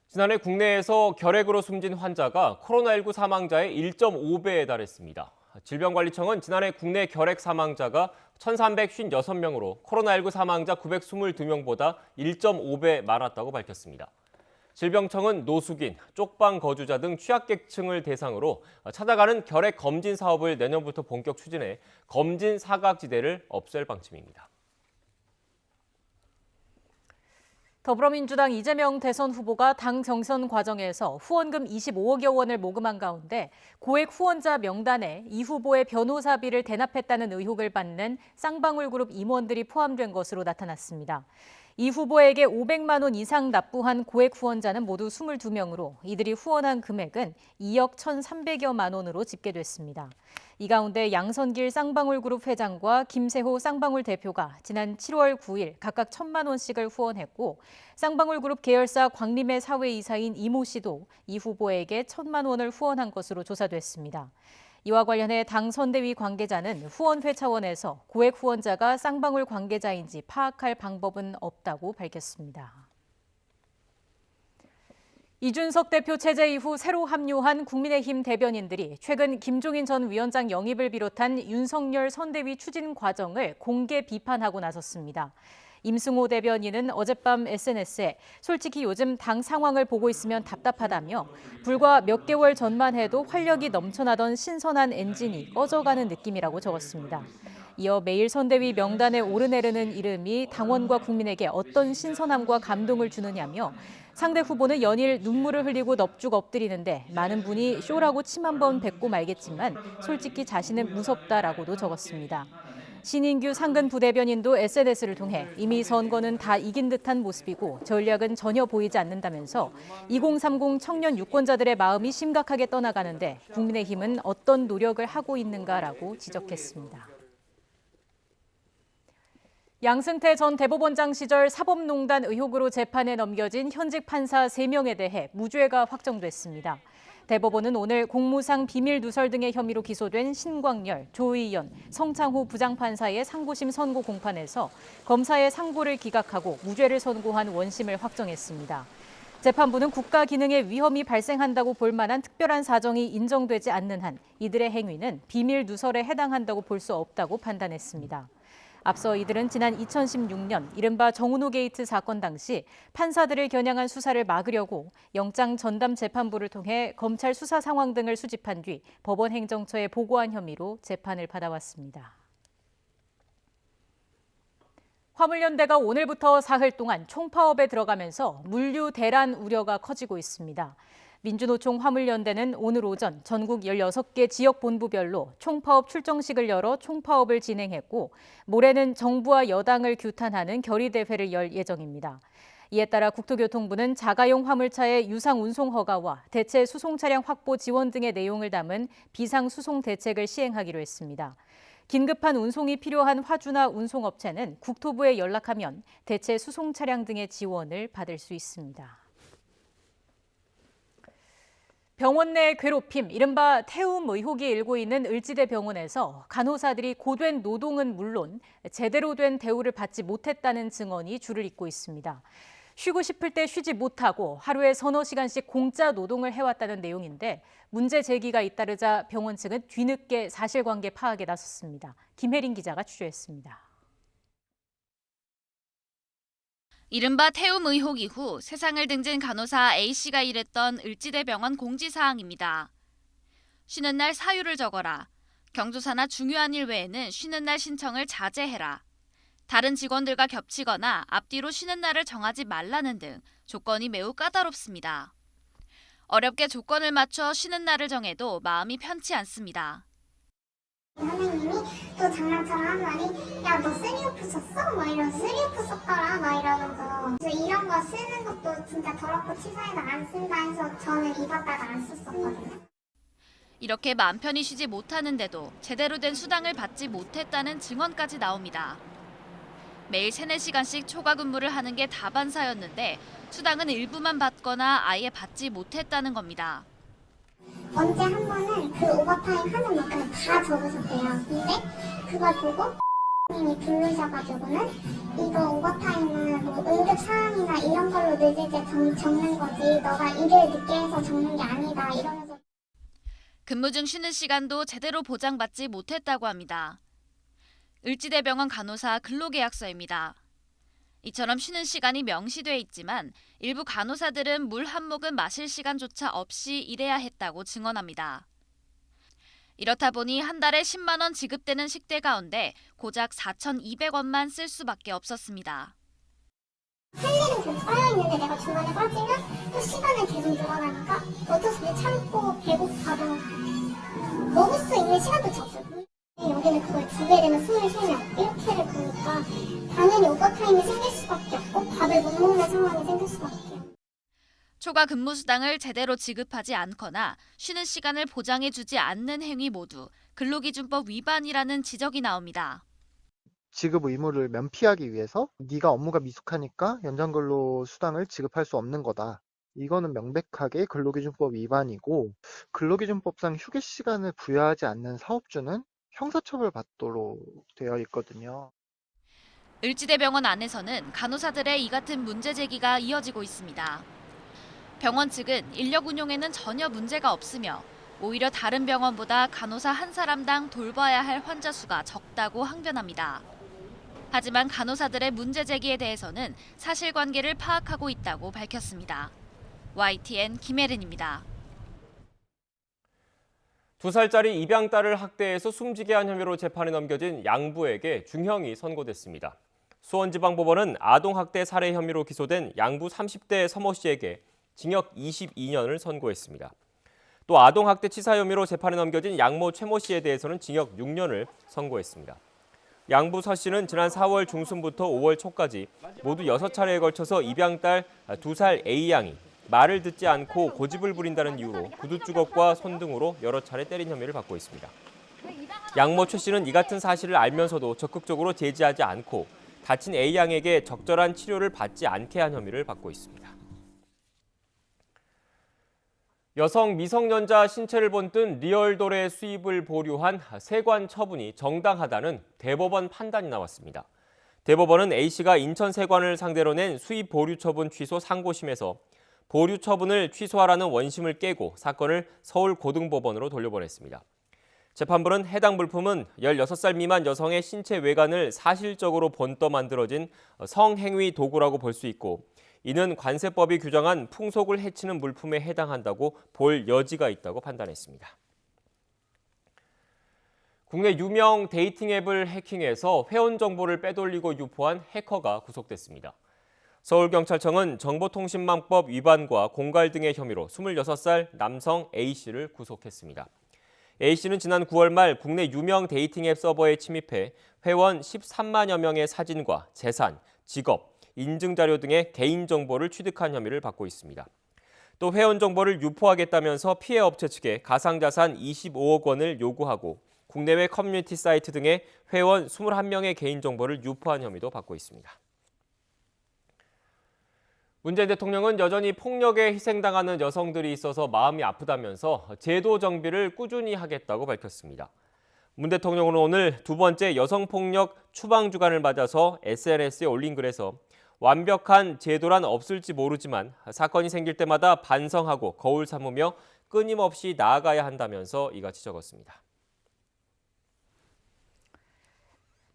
Speaker 5: 지난해 국내에서 결핵으로 숨진 환자가 코로나19 사망자의 1.5배에 달했습니다. 질병관리청은 지난해 국내 결핵 사망자가 1,356명으로 코로나19 사망자 922명보다 1.5배 많았다고 밝혔습니다. 질병청은 노숙인, 쪽방 거주자 등 취약계층을 대상으로 찾아가는 결핵 검진 사업을 내년부터 본격 추진해 검진 사각지대를 없앨 방침입니다.
Speaker 9: 더불어민주당 이재명 대선 후보가 당 경선 과정에서 후원금 25억여 원을 모금한 가운데 고액 후원자 명단에 이 후보의 변호사비를 대납했다는 의혹을 받는 쌍방울그룹 임원들이 포함된 것으로 나타났습니다. 이 후보에게 500만 원 이상 납부한 고액 후원자는 모두 22명으로 이들이 후원한 금액은 2억 1,300여만 원으로 집계됐습니다. 이 가운데 양선길 쌍방울그룹 회장과 김세호 쌍방울 대표가 지난 7월 9일 각각 1,000만 원씩을 후원했고 쌍방울그룹 계열사 광림의 사회이사인 이모 씨도 이 후보에게 1,000만 원을 후원한 것으로 조사됐습니다. 이와 관련해 당 선대위 관계자는 후원회 차원에서 고액 후원자가 쌍방울 관계자인지 파악할 방법은 없다고 밝혔습니다. 이준석 대표 체제 이후 새로 합류한 국민의힘 대변인들이 최근 김종인 전 위원장 영입을 비롯한 윤석열 선대위 추진 과정을 공개 비판하고 나섰습니다. 임승호 대변인은 어젯밤 SNS에 솔직히 요즘 당 상황을 보고 있으면 답답하다며 불과 몇 개월 전만 해도 활력이 넘쳐나던 신선한 엔진이 꺼져가는 느낌이라고 적었습니다. 이어 매일 선대위 명단에 오르내리는 이름이 당원과 국민에게 어떤 신선함과 감동을 주느냐며 상대 후보는 연일 눈물을 흘리고 넙죽 엎드리는데 많은 분이 쇼라고 침 한 번 뱉고 말겠지만 솔직히 자신은 무섭다라고도 적었습니다. 신인규 상근 부대변인도 SNS를 통해 이미 선거는 다 이긴 듯한 모습이고 전략은 전혀 보이지 않는다면서 2030 청년 유권자들의 마음이 심각하게 떠나가는데 국민의힘은 어떤 노력을 하고 있는가라고 지적했습니다. 양승태 전 대법원장 시절 사법농단 의혹으로 재판에 넘겨진 현직 판사 3명에 대해 무죄가 확정됐습니다. 대법원은 오늘 공무상 비밀 누설 등의 혐의로 기소된 신광열, 조의연, 성창호 부장판사의 상고심 선고 공판에서 검사의 상고를 기각하고 무죄를 선고한 원심을 확정했습니다. 재판부는 국가 기능에 위험이 발생한다고 볼 만한 특별한 사정이 인정되지 않는 한 이들의 행위는 비밀 누설에 해당한다고 볼 수 없다고 판단했습니다. 앞서 이들은 지난 2016년 이른바 정은호 게이트 사건 당시 판사들을 겨냥한 수사를 막으려고 영장 전담 재판부를 통해 검찰 수사 상황 등을 수집한 뒤 법원 행정처에 보고한 혐의로 재판을 받아왔습니다. 화물연대가 오늘부터 사흘 동안 총파업에 들어가면서 물류 대란 우려가 커지고 있습니다. 민주노총 화물연대는 오늘 오전 전국 16개 지역 본부별로 총파업 출정식을 열어 총파업을 진행했고 모레는 정부와 여당을 규탄하는 결의대회를 열 예정입니다. 이에 따라 국토교통부는 자가용 화물차의 유상 운송 허가와 대체 수송 차량 확보 지원 등의 내용을 담은 비상 수송 대책을 시행하기로 했습니다. 긴급한 운송이 필요한 화주나 운송업체는 국토부에 연락하면 대체 수송 차량 등의 지원을 받을 수 있습니다. 병원 내 괴롭힘, 이른바 태움 의혹이 일고 있는 을지대 병원에서 간호사들이 고된 노동은 물론 제대로 된 대우를 받지 못했다는 증언이 줄을 잇고 있습니다. 쉬고 싶을 때 쉬지 못하고 하루에 서너 시간씩 공짜 노동을 해왔다는 내용인데 문제 제기가 잇따르자 병원 측은 뒤늦게 사실관계 파악에 나섰습니다. 김혜린 기자가 취재했습니다.
Speaker 13: 이른바 태움 의혹 이후 세상을 등진 간호사 A씨가 일했던 을지대 병원 공지사항입니다. 쉬는 날 사유를 적어라. 경조사나 중요한 일 외에는 쉬는 날 신청을 자제해라. 다른 직원들과 겹치거나 앞뒤로 쉬는 날을 정하지 말라는 등 조건이 매우 까다롭습니다. 어렵게 조건을 맞춰 쉬는 날을 정해도 마음이 편치 않습니다.
Speaker 14: 선생님이 또 장난처럼 한 말이 야 너 쓰리오프 썼어? 막 이러면서 쓰리오프 썼더라 막 이러면서 그래서 이런 거 쓰는 것도 진짜 더럽고 치사해서 안 쓴다 해서 저는 입었다가 안 썼었거든요.
Speaker 13: 이렇게 마음 편히 쉬지 못하는데도 제대로 된 수당을 받지 못했다는 증언까지 나옵니다. 매일 3-4시간씩 초과 근무를 하는 게 다반사였는데 수당은 일부만 받거나 아예 받지 못했다는 겁니다.
Speaker 14: 언제 한 번은 그 오버타임 하는 만큼 다 적으셨대요. 근데 그걸 보고 님이 부르셔가지고는 이거 오버타임은 뭐 응급사항이나 이런 걸로 늦을 때 적는 거지 너가 일을 늦게 해서 적는 게 아니다 이러면서
Speaker 13: 근무 중 쉬는 시간도 제대로 보장받지 못했다고 합니다. 을지대병원 간호사 근로계약서입니다. 이처럼 쉬는 시간이 명시돼 있지만 일부 간호사들은 물 한 모금 마실 시간조차 없이 일해야 했다고 증언합니다. 이렇다 보니 한 달에 10만 원 지급되는 식대 가운데 고작 4,200원만 쓸 수밖에 없었습니다.
Speaker 14: 할 일은 계속 쌓여있는데 내가 중간에 빠지면 또 시간을 계속 늘어나니까 어쩔 수 없이 참고 배고파도 먹을 수 있는 시간도 적어요. 여기는 그걸 2배 되면 23명 이렇게를 보니까 당연히 오버타임이 생길 수밖에 없고 밥을 못 먹는 상황이 생길 수밖에 없어요.
Speaker 13: 초과 근무 수당을 제대로 지급하지 않거나 쉬는 시간을 보장해주지 않는 행위 모두 근로기준법 위반이라는 지적이 나옵니다.
Speaker 15: 지급 의무를 면피하기 위해서 네가 업무가 미숙하니까 연장근로 수당을 지급할 수 없는 거다. 이거는 명백하게 근로기준법 위반이고 근로기준법상 휴게 시간을 부여하지 않는 사업주는 형사처벌 받도록 되어 있거든요.
Speaker 13: 을지대병원 안에서는 간호사들의 이 같은 문제 제기가 이어지고 있습니다. 병원 측은 인력 운용에는 전혀 문제가 없으며 오히려 다른 병원보다 간호사 한 사람당 돌봐야 할 환자 수가 적다고 항변합니다. 하지만 간호사들의 문제 제기에 대해서는 사실관계를 파악하고 있다고 밝혔습니다. YTN 김혜린입니다.
Speaker 5: 2살짜리 입양딸을 학대해서 숨지게 한 혐의로 재판에 넘겨진 양부에게 중형이 선고됐습니다. 수원지방법원은 아동학대 살해 혐의로 기소된 양부 30대 서모 씨에게 징역 22년을 선고했습니다. 또 아동학대 치사 혐의로 재판에 넘겨진 양모 최모 씨에 대해서는 징역 6년을 선고했습니다. 양부 서 씨는 지난 4월 중순부터 5월 초까지 모두 6차례에 걸쳐서 입양딸 2살 A양이 말을 듣지 않고 고집을 부린다는 이유로 구두주걱과 손 등으로 여러 차례 때린 혐의를 받고 있습니다. 양모 최 씨는 이 같은 사실을 알면서도 적극적으로 제지하지 않고 다친 A양에게 적절한 치료를 받지 않게 한 혐의를 받고 있습니다. 여성 미성년자 신체를 본뜬 리얼돌의 수입을 보류한 세관 처분이 정당하다는 대법원 판단이 나왔습니다. 대법원은 A씨가 인천세관을 상대로 낸 수입 보류 처분 취소 상고심에서 보류 처분을 취소하라는 원심을 깨고 사건을 서울고등법원으로 돌려보냈습니다. 재판부는 해당 물품은 16살 미만 여성의 신체 외관을 사실적으로 본떠 만들어진 성행위 도구라고 볼 수 있고 이는 관세법이 규정한 풍속을 해치는 물품에 해당한다고 볼 여지가 있다고 판단했습니다. 국내 유명 데이팅 앱을 해킹해서 회원 정보를 빼돌리고 유포한 해커가 구속됐습니다. 서울경찰청은 정보통신망법 위반과 공갈 등의 혐의로 26살 남성 A씨를 구속했습니다. A씨는 지난 9월 말 국내 유명 데이팅 앱 서버에 침입해 회원 13만여 명의 사진과 재산, 직업, 인증 자료 등의 개인 정보를 취득한 혐의를 받고 있습니다. 또 회원 정보를 유포하겠다면서 피해 업체 측에 가상자산 25억 원을 요구하고 국내외 커뮤니티 사이트 등의 회원 21명의 개인 정보를 유포한 혐의도 받고 있습니다. 문재인 대통령은 여전히 폭력에 희생당하는 여성들이 있어서 마음이 아프다면서 제도 정비를 꾸준히 하겠다고 밝혔습니다. 문 대통령은 오늘 두 번째 여성폭력 추방주간을 맞아서 SNS에 올린 글에서 완벽한 제도란 없을지 모르지만 사건이 생길 때마다 반성하고 거울 삼으며 끊임없이 나아가야 한다면서 이같이 적었습니다.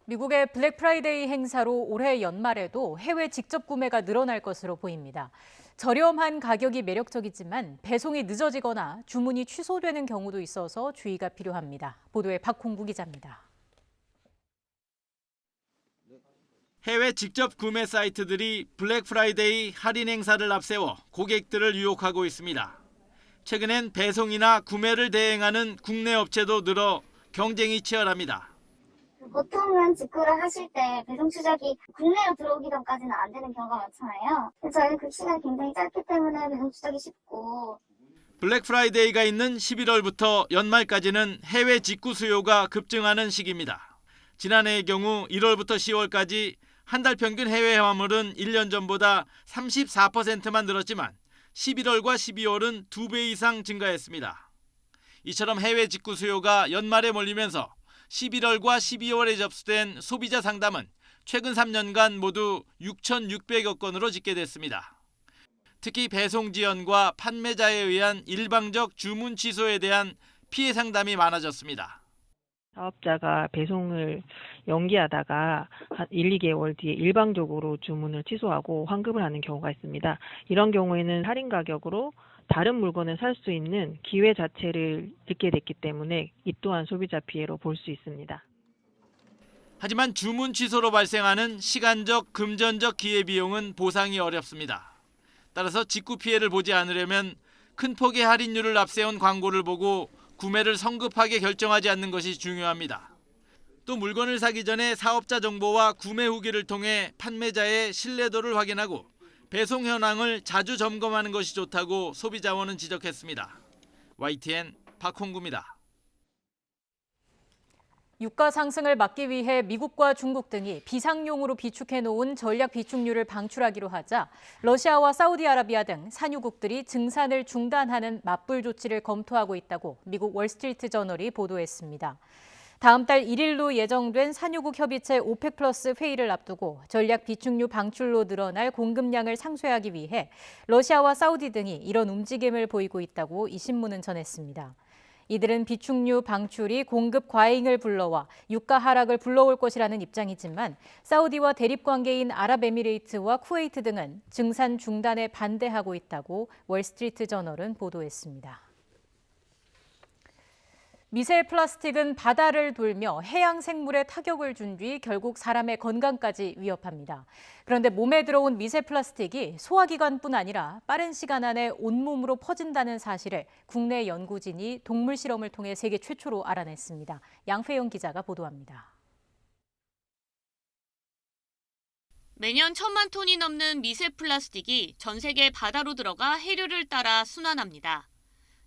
Speaker 9: 미국의 블랙 프라이데이 행사로 올해 연말에도 해외 직접 구매가 늘어날 것으로 보입니다. 저렴한 가격이 매력적이지만 배송이 늦어지거나 주문이 취소되는 경우도 있어서 주의가 필요합니다. 보도에 박홍구 기자입니다.
Speaker 16: 해외 직접 구매 사이트들이 블랙 프라이데이 할인 행사를 앞세워 고객들을 유혹하고 있습니다. 최근엔 배송이나 구매를 대행하는 국내 업체도 늘어 경쟁이 치열합니다.
Speaker 14: 보통은 직구를 하실 때 배송 추적이 국내로 들어오기 전까지는 안 되는 경우가 많잖아요. 저희는 그 시간이 굉장히 짧기 때문에 배송 추적이 쉽고.
Speaker 16: 블랙 프라이데이가 있는 11월부터 연말까지는 해외 직구 수요가 급증하는 시기입니다. 지난해의 경우 1월부터 10월까지 한 달 평균 해외 화물은 1년 전보다 34%만 늘었지만 11월과 12월은 2배 이상 증가했습니다. 이처럼 해외 직구 수요가 연말에 몰리면서 11월과 12월에 접수된 소비자 상담은 최근 3년간 모두 6,600여 건으로 집계됐습니다. 특히 배송 지연과 판매자에 의한 일방적 주문 취소에 대한 피해 상담이 많아졌습니다.
Speaker 17: 사업자가 배송을 연기하다가 한 1, 2개월 뒤에 일방적으로 주문을 취소하고 환급을 하는 경우가 있습니다. 이런 경우에는 할인 가격으로 다른 물건을 살 수 있는 기회 자체를 잃게 됐기 때문에 이 또한 소비자 피해로 볼 수 있습니다.
Speaker 16: 하지만 주문 취소로 발생하는 시간적, 금전적 기회비용은 보상이 어렵습니다. 따라서 직구 피해를 보지 않으려면 큰 폭의 할인율을 앞세운 광고를 보고 구매를 성급하게 결정하지 않는 것이 중요합니다. 또 물건을 사기 전에 사업자 정보와 구매 후기를 통해 판매자의 신뢰도를 확인하고 배송 현황을 자주 점검하는 것이 좋다고 소비자원은 지적했습니다. YTN 박홍구입니다.
Speaker 9: 유가 상승을 막기 위해 미국과 중국 등이 비상용으로 비축해놓은 전략 비축유를 방출하기로 하자 러시아와 사우디아라비아 등 산유국들이 증산을 중단하는 맞불 조치를 검토하고 있다고 미국 월스트리트 저널이 보도했습니다. 다음 달 1일로 예정된 산유국 협의체 오펙 플러스 회의를 앞두고 전략 비축유 방출로 늘어날 공급량을 상쇄하기 위해 러시아와 사우디 등이 이런 움직임을 보이고 있다고 이 신문은 전했습니다. 이들은 비축유 방출이 공급 과잉을 불러와 유가 하락을 불러올 것이라는 입장이지만 사우디와 대립 관계인 아랍에미레이트와 쿠웨이트 등은 증산 중단에 반대하고 있다고 월스트리트 저널은 보도했습니다. 미세 플라스틱은 바다를 돌며 해양 생물에 타격을 준 뒤 결국 사람의 건강까지 위협합니다. 그런데 몸에 들어온 미세 플라스틱이 소화기관뿐 아니라 빠른 시간 안에 온몸으로 퍼진다는 사실을 국내 연구진이 동물 실험을 통해 세계 최초로 알아냈습니다. 양회영 기자가 보도합니다.
Speaker 13: 매년 1,000만 톤이 넘는 미세 플라스틱이 전 세계 바다로 들어가 해류를 따라 순환합니다.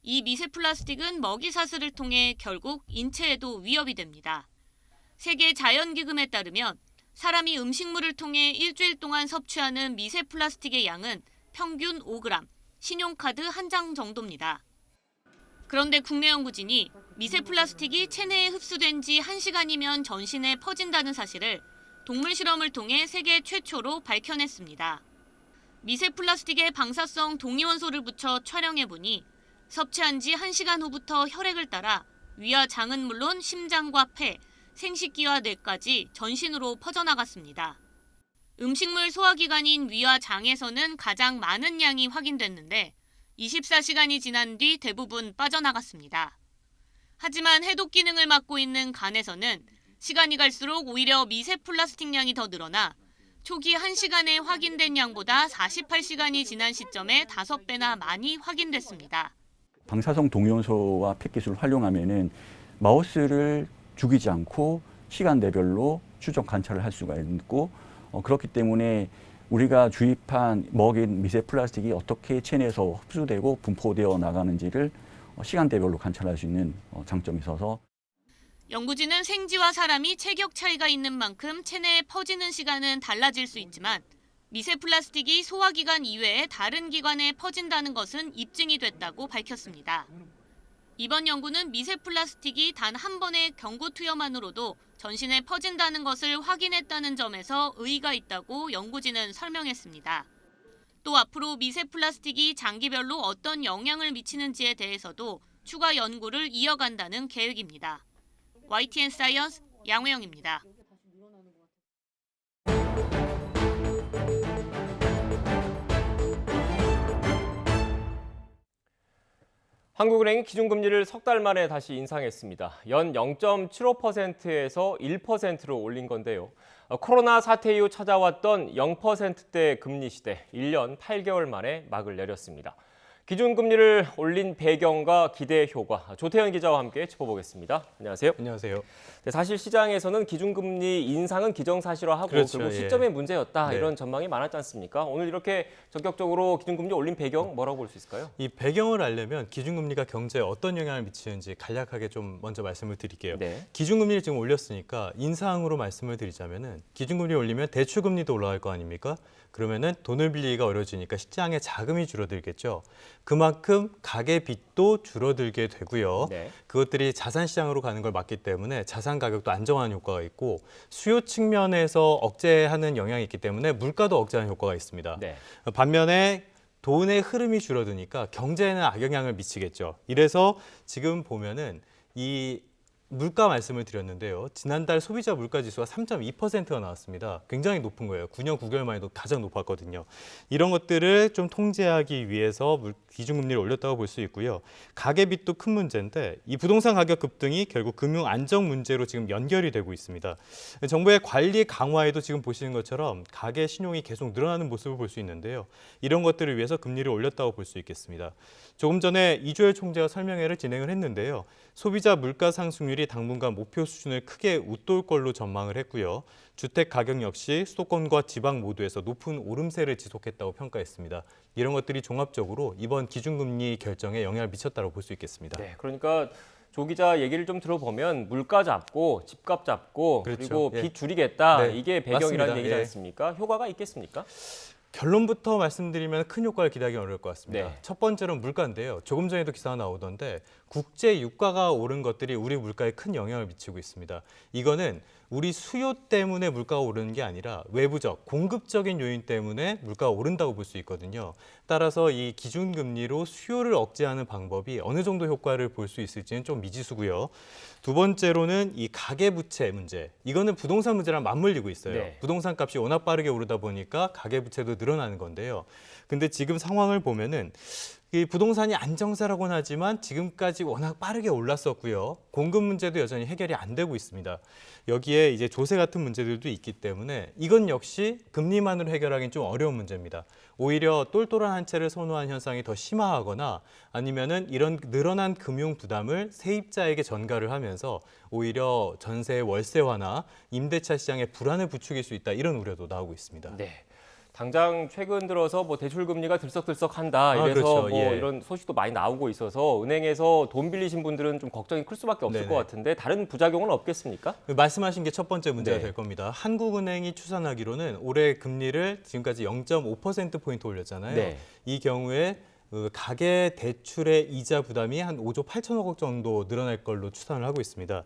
Speaker 13: 이 미세 플라스틱은 먹이 사슬을 통해 결국 인체에도 위협이 됩니다. 세계 자연기금에 따르면 사람이 음식물을 통해 일주일 동안 섭취하는 미세 플라스틱의 양은 평균 5g, 신용카드 한 장 정도입니다. 그런데 국내 연구진이 미세 플라스틱이 체내에 흡수된 지 1시간이면 전신에 퍼진다는 사실을 동물 실험을 통해 세계 최초로 밝혀냈습니다. 미세 플라스틱에 방사성 동위원소를 붙여 촬영해보니 섭취한 지 1시간 후부터 혈액을 따라 위와 장은 물론 심장과 폐, 생식기와 뇌까지 전신으로 퍼져나갔습니다. 음식물 소화기관인 위와 장에서는 가장 많은 양이 확인됐는데 24시간이 지난 뒤 대부분 빠져나갔습니다. 하지만 해독 기능을 맡고 있는 간에서는 시간이 갈수록 오히려 미세 플라스틱 양이 더 늘어나 초기 1시간에 확인된 양보다 48시간이 지난 시점에 5배나 많이 확인됐습니다.
Speaker 18: 방사성 동위원소와 팩 기술을 활용하면은 마우스를 죽이지 않고 시간대별로 추적 관찰을 할 수가 있고 그렇기 때문에 우리가 주입한 먹인 미세 플라스틱이 어떻게 체내에서 흡수되고 분포되어 나가는지를 시간대별로 관찰할 수 있는 장점이 있어서
Speaker 13: 연구진은 생쥐와 사람이 체격 차이가 있는 만큼 체내에 퍼지는 시간은 달라질 수 있지만 미세 플라스틱이 소화기관 이외에 다른 기관에 퍼진다는 것은 입증이 됐다고 밝혔습니다. 이번 연구는 미세 플라스틱이 단 한 번의 경고 투여만으로도 전신에 퍼진다는 것을 확인했다는 점에서 의의가 있다고 연구진은 설명했습니다. 또 앞으로 미세 플라스틱이 장기별로 어떤 영향을 미치는지에 대해서도 추가 연구를 이어간다는 계획입니다. YTN 사이언스 양호영입니다.
Speaker 5: 한국은행이 기준금리를 석 달 만에 다시 인상했습니다. 연 0.75%에서 1%로 올린 건데요. 코로나 사태 이후 찾아왔던 0%대 금리 시대 1년 8개월 만에 막을 내렸습니다. 기준금리를 올린 배경과 기대 효과, 조태현 기자와 함께 짚어보겠습니다. 안녕하세요.
Speaker 19: 안녕하세요.
Speaker 5: 네, 사실 시장에서는 기준금리 인상은 기정사실화하고
Speaker 19: 그렇죠,
Speaker 5: 결국
Speaker 19: 예.
Speaker 5: 시점의 문제였다
Speaker 19: 네.
Speaker 5: 이런 전망이 많았지 않습니까? 오늘 이렇게 적극적으로 기준금리 올린 배경 뭐라고 볼 수 있을까요?
Speaker 19: 이 배경을 알려면 기준금리가 경제에 어떤 영향을 미치는지 간략하게 좀 먼저 말씀을 드릴게요.
Speaker 5: 네.
Speaker 19: 기준금리를 지금 올렸으니까 인상으로 말씀을 드리자면은 기준금리 올리면 대출금리도 올라갈 거 아닙니까? 그러면은 돈을 빌리기가 어려워지니까 시장에 자금이 줄어들겠죠. 그만큼 가계빚도 줄어들게 되고요.
Speaker 5: 네.
Speaker 19: 그것들이 자산 시장으로 가는 걸 막기 때문에 자산 가격도 안정화하는 효과가 있고 수요 측면에서 억제하는 영향이 있기 때문에 물가도 억제하는 효과가 있습니다.
Speaker 5: 네.
Speaker 19: 반면에 돈의 흐름이 줄어드니까 경제에는 악영향을 미치겠죠. 이래서 지금 보면은 이 물가 말씀을 드렸는데요. 지난달 소비자 물가 지수가 3.2%가 나왔습니다. 굉장히 높은 거예요. 9년 9개월 만에도 가장 높았거든요. 이런 것들을 좀 통제하기 위해서 기준금리를 올렸다고 볼 수 있고요. 가계빚도 큰 문제인데 이 부동산 가격 급등이 결국 금융 안정 문제로 지금 연결이 되고 있습니다. 정부의 관리 강화에도 지금 보시는 것처럼 가계 신용이 계속 늘어나는 모습을 볼 수 있는데요. 이런 것들을 위해서 금리를 올렸다고 볼 수 있겠습니다. 조금 전에 이주열 총재가 설명회를 진행을 했는데요. 소비자 물가 상승률이 당분간 목표 수준을 크게 웃돌 걸로 전망을 했고요. 주택 가격 역시 수도권과 지방 모두에서 높은 오름세를 지속했다고 평가했습니다. 이런 것들이 종합적으로 이번 기준금리 결정에 영향을 미쳤다고 볼 수 있겠습니다.
Speaker 5: 네, 그러니까 조 기자 얘기를 좀 들어보면 물가 잡고 집값 잡고
Speaker 19: 그렇죠.
Speaker 5: 그리고
Speaker 19: 예.
Speaker 5: 빚 줄이겠다
Speaker 19: 네,
Speaker 5: 이게 배경이라는
Speaker 19: 맞습니다.
Speaker 5: 얘기지
Speaker 19: 예.
Speaker 5: 않습니까? 효과가 있겠습니까?
Speaker 19: 결론부터 말씀드리면 큰 효과를 기대하기 어려울 것 같습니다.
Speaker 5: 네.
Speaker 19: 첫 번째로는 물가인데요. 조금 전에도 기사가 나오던데 국제 유가가 오른 것들이 우리 물가에 큰 영향을 미치고 있습니다. 이거는 우리 수요 때문에 물가가 오르는 게 아니라 외부적, 공급적인 요인 때문에 물가가 오른다고 볼 수 있거든요. 따라서 이 기준금리로 수요를 억제하는 방법이 어느 정도 효과를 볼 수 있을지는 좀 미지수고요. 두 번째로는 이 가계부채 문제. 이거는 부동산 문제랑 맞물리고 있어요.
Speaker 5: 네.
Speaker 19: 부동산 값이 워낙 빠르게 오르다 보니까 가계부채도 늘어나는 건데요. 근데 지금 상황을 보면은 이 부동산이 안정세라고는 하지만 지금까지 워낙 빠르게 올랐었고요. 공급 문제도 여전히 해결이 안 되고 있습니다. 여기에 이제 조세 같은 문제들도 있기 때문에 이건 역시 금리만으로 해결하기는 좀 어려운 문제입니다. 오히려 똘똘한 한 채를 선호한 현상이 더 심화하거나 아니면은 이런 늘어난 금융 부담을 세입자에게 전가를 하면서 오히려 전세 월세화나 임대차 시장에 불안을 부추길 수 있다 이런 우려도 나오고 있습니다.
Speaker 5: 네. 당장 최근 들어서 뭐 대출 금리가 들썩들썩한다 이래서
Speaker 19: 그렇죠.
Speaker 5: 뭐
Speaker 19: 예.
Speaker 5: 이런 소식도 많이 나오고 있어서 은행에서 돈 빌리신 분들은 좀 걱정이 클 수밖에 없을
Speaker 19: 네네.
Speaker 5: 것 같은데 다른 부작용은 없겠습니까?
Speaker 19: 말씀하신 게 첫 번째 문제가
Speaker 5: 네.
Speaker 19: 될 겁니다. 한국은행이 추산하기로는 올해 금리를 지금까지 0.5%포인트 올렸잖아요.
Speaker 5: 네.
Speaker 19: 이 경우에 가계 대출의 이자 부담이 한 5조 8천억 원 정도 늘어날 걸로 추산을 하고 있습니다.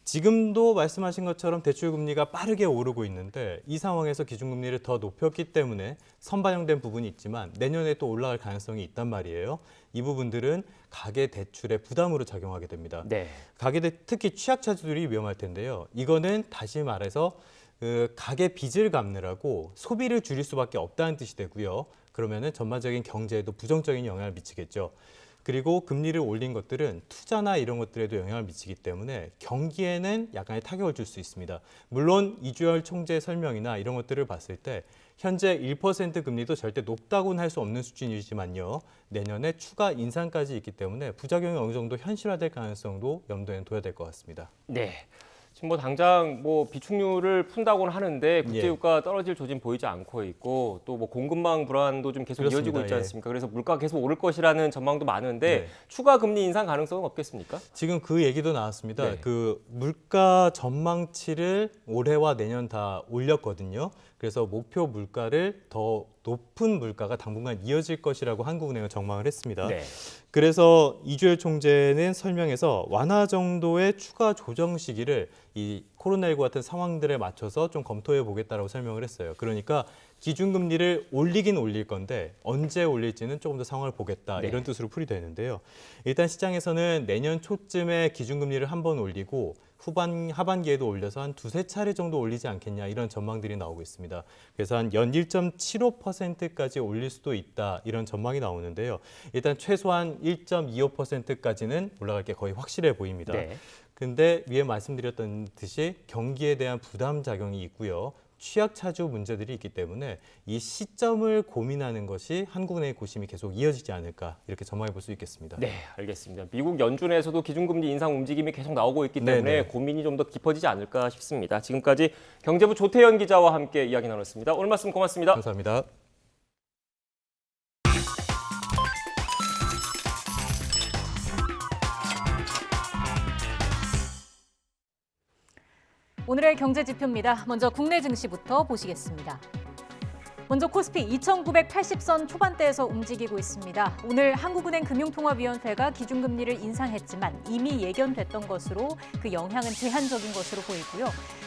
Speaker 19: 지금도 말씀하신 것처럼 대출 금리가 빠르게 오르고 있는데 이 상황에서 기준금리를 더 높였기 때문에 선반영된 부분이 있지만 내년에 또 올라갈 가능성이 있단 말이에요. 이 부분들은 가계 대출의 부담으로 작용하게 됩니다.
Speaker 5: 네.
Speaker 19: 특히 취약차주들이 위험할 텐데요. 이거는 다시 말해서 가계 빚을 갚느라고 소비를 줄일 수밖에 없다는 뜻이 되고요. 그러면은 전반적인 경제에도 부정적인 영향을 미치겠죠. 그리고 금리를 올린 것들은 투자나 이런 것들에도 영향을 미치기 때문에 경기에는 약간의 타격을 줄 수 있습니다. 물론 이주열 총재의 설명이나 이런 것들을 봤을 때 현재 1% 금리도 절대 높다고는 할 수 없는 수준이지만요. 내년에 추가 인상까지 있기 때문에 부작용이 어느 정도 현실화될 가능성도 염두에 둬야 될 것 같습니다.
Speaker 5: 네. 지금 뭐 당장 뭐 비축류를 푼다고는 하는데 국제유가 떨어질 조짐 보이지 않고 있고 또 뭐 공급망 불안도 좀 계속
Speaker 19: 그렇습니다.
Speaker 5: 이어지고 있지
Speaker 19: 예.
Speaker 5: 않습니까? 그래서 물가 계속 오를 것이라는 전망도 많은데
Speaker 19: 네.
Speaker 5: 추가 금리 인상 가능성은 없겠습니까?
Speaker 19: 지금 그 얘기도 나왔습니다.
Speaker 5: 네.
Speaker 19: 그 물가 전망치를 올해와 내년 다 올렸거든요. 그래서 목표 물가를 더 높은 물가가 당분간 이어질 것이라고 한국은행은 전망을 했습니다.
Speaker 5: 네.
Speaker 19: 그래서 이주열 총재는 설명에서 완화 정도의 추가 조정 시기를 이 코로나19 같은 상황들에 맞춰서 좀 검토해 보겠다라고 설명을 했어요. 그러니까 기준금리를 올리긴 올릴 건데 언제 올릴지는 조금 더 상황을 보겠다,
Speaker 5: 네.
Speaker 19: 이런 뜻으로 풀이되는데요. 일단 시장에서는 내년 초쯤에 기준금리를 한 번 올리고 하반기에도 올려서 한 두세 차례 정도 올리지 않겠냐, 이런 전망들이 나오고 있습니다. 그래서 한 연 1.75%까지 올릴 수도 있다, 이런 전망이 나오는데요. 일단 최소한 1.25%까지는 올라갈 게 거의 확실해 보입니다.
Speaker 5: 네.
Speaker 19: 근데 위에 말씀드렸던 듯이 경기에 대한 부담 작용이 있고요. 취약차주 문제들이 있기 때문에 이 시점을 고민하는 것이 한국은행의 고심이 계속 이어지지 않을까, 이렇게 전망해 볼 수 있겠습니다.
Speaker 5: 네, 알겠습니다. 미국 연준에서도 기준금리 인상 움직임이 계속 나오고 있기 때문에
Speaker 19: 네네.
Speaker 5: 고민이 좀 더 깊어지지 않을까 싶습니다. 지금까지 경제부 조태현 기자와 함께 이야기 나눴습니다. 오늘 말씀 고맙습니다.
Speaker 19: 감사합니다.
Speaker 9: 오늘의 경제 지표입니다. 먼저 국내 증시부터 보시겠습니다. 먼저 코스피 2,980선 초반대에서 움직이고 있습니다. 오늘 한국은행 금융통화위원회가 기준금리를 인상했지만 이미 예견됐던 것으로 그 영향은 제한적인 것으로 보이고요.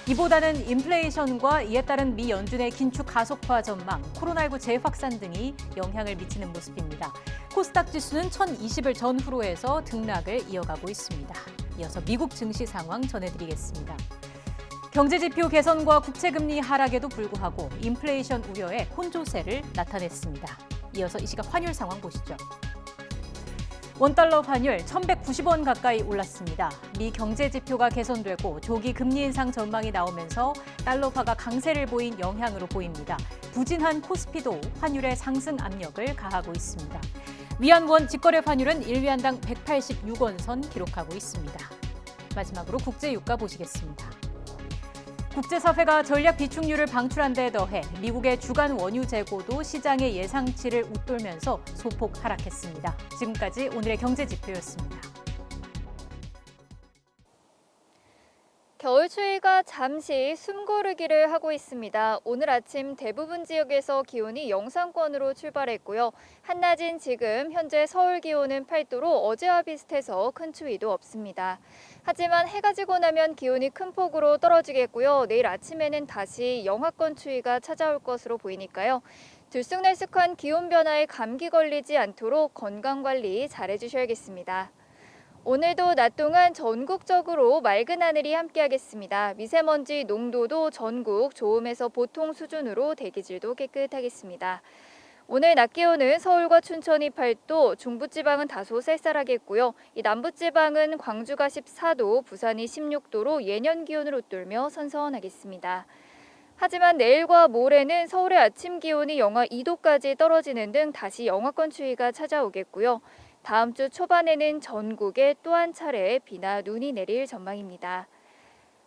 Speaker 9: 이보다는 인플레이션과 이에 따른 미 연준의 긴축 가속화 전망, 코로나19 재확산 등이 영향을 미치는 모습입니다. 코스닥 지수는 1,020을 전후로 해서 등락을 이어가고 있습니다. 이어서 미국 증시 상황 전해드리겠습니다. 경제지표 개선과 국채금리 하락에도 불구하고 인플레이션 우려에 혼조세를 나타냈습니다. 이어서 이 시각 환율 상황 보시죠. 원달러 환율 1,190원 가까이 올랐습니다. 미 경제지표가 개선되고 조기 금리 인상 전망이 나오면서 달러화가 강세를 보인 영향으로 보입니다. 부진한 코스피도 환율의 상승 압력을 가하고 있습니다. 위안원 직거래 환율은 1위안당 186원 선 기록하고 있습니다. 마지막으로 국제유가 보시겠습니다. 국제사회가 전략 비축류를 방출한 데 더해 미국의 주간 원유 재고도 시장의 예상치를 웃돌면서 소폭 하락했습니다. 지금까지 오늘의 경제지표였습니다.
Speaker 20: 겨울 추위가 잠시 숨고르기를 하고 있습니다. 오늘 아침 대부분 지역에서 기온이 영상권으로 출발했고요. 한낮인 지금 현재 서울 기온은 8도로 어제와 비슷해서 큰 추위도 없습니다. 하지만 해가 지고 나면 기온이 큰 폭으로 떨어지겠고요. 내일 아침에는 다시 영하권 추위가 찾아올 것으로 보이니까요. 들쑥날쑥한 기온 변화에 감기 걸리지 않도록 건강관리 잘해주셔야겠습니다. 오늘도 낮 동안 전국적으로 맑은 하늘이 함께하겠습니다. 미세먼지 농도도 전국 좋음에서 보통 수준으로 대기질도 깨끗하겠습니다. 오늘 낮 기온은 서울과 춘천이 8도, 중부지방은 다소 쌀쌀하겠고요. 이 남부지방은 광주가 14도, 부산이 16도로 예년 기온을 웃돌며 선선하겠습니다. 하지만 내일과 모레는 서울의 아침 기온이 영하 2도까지 떨어지는 등 다시 영하권 추위가 찾아오겠고요. 다음 주 초반에는 전국에 또 한 차례 비나 눈이 내릴 전망입니다.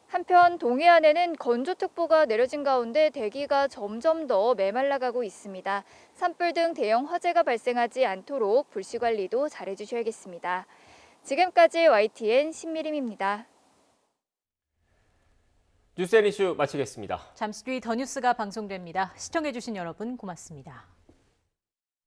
Speaker 20: 한편 동해안에는 건조특보가 내려진 가운데 대기가 점점 더 메말라가고 있습니다. 산불 등 대형 화재가 발생하지 않도록 불씨 관리도 잘해주셔야겠습니다. 지금까지 YTN 신미림입니다.
Speaker 5: 뉴스앤이슈 마치겠습니다.
Speaker 9: 잠시 뒤 더 뉴스가 방송됩니다. 시청해주신 여러분 고맙습니다.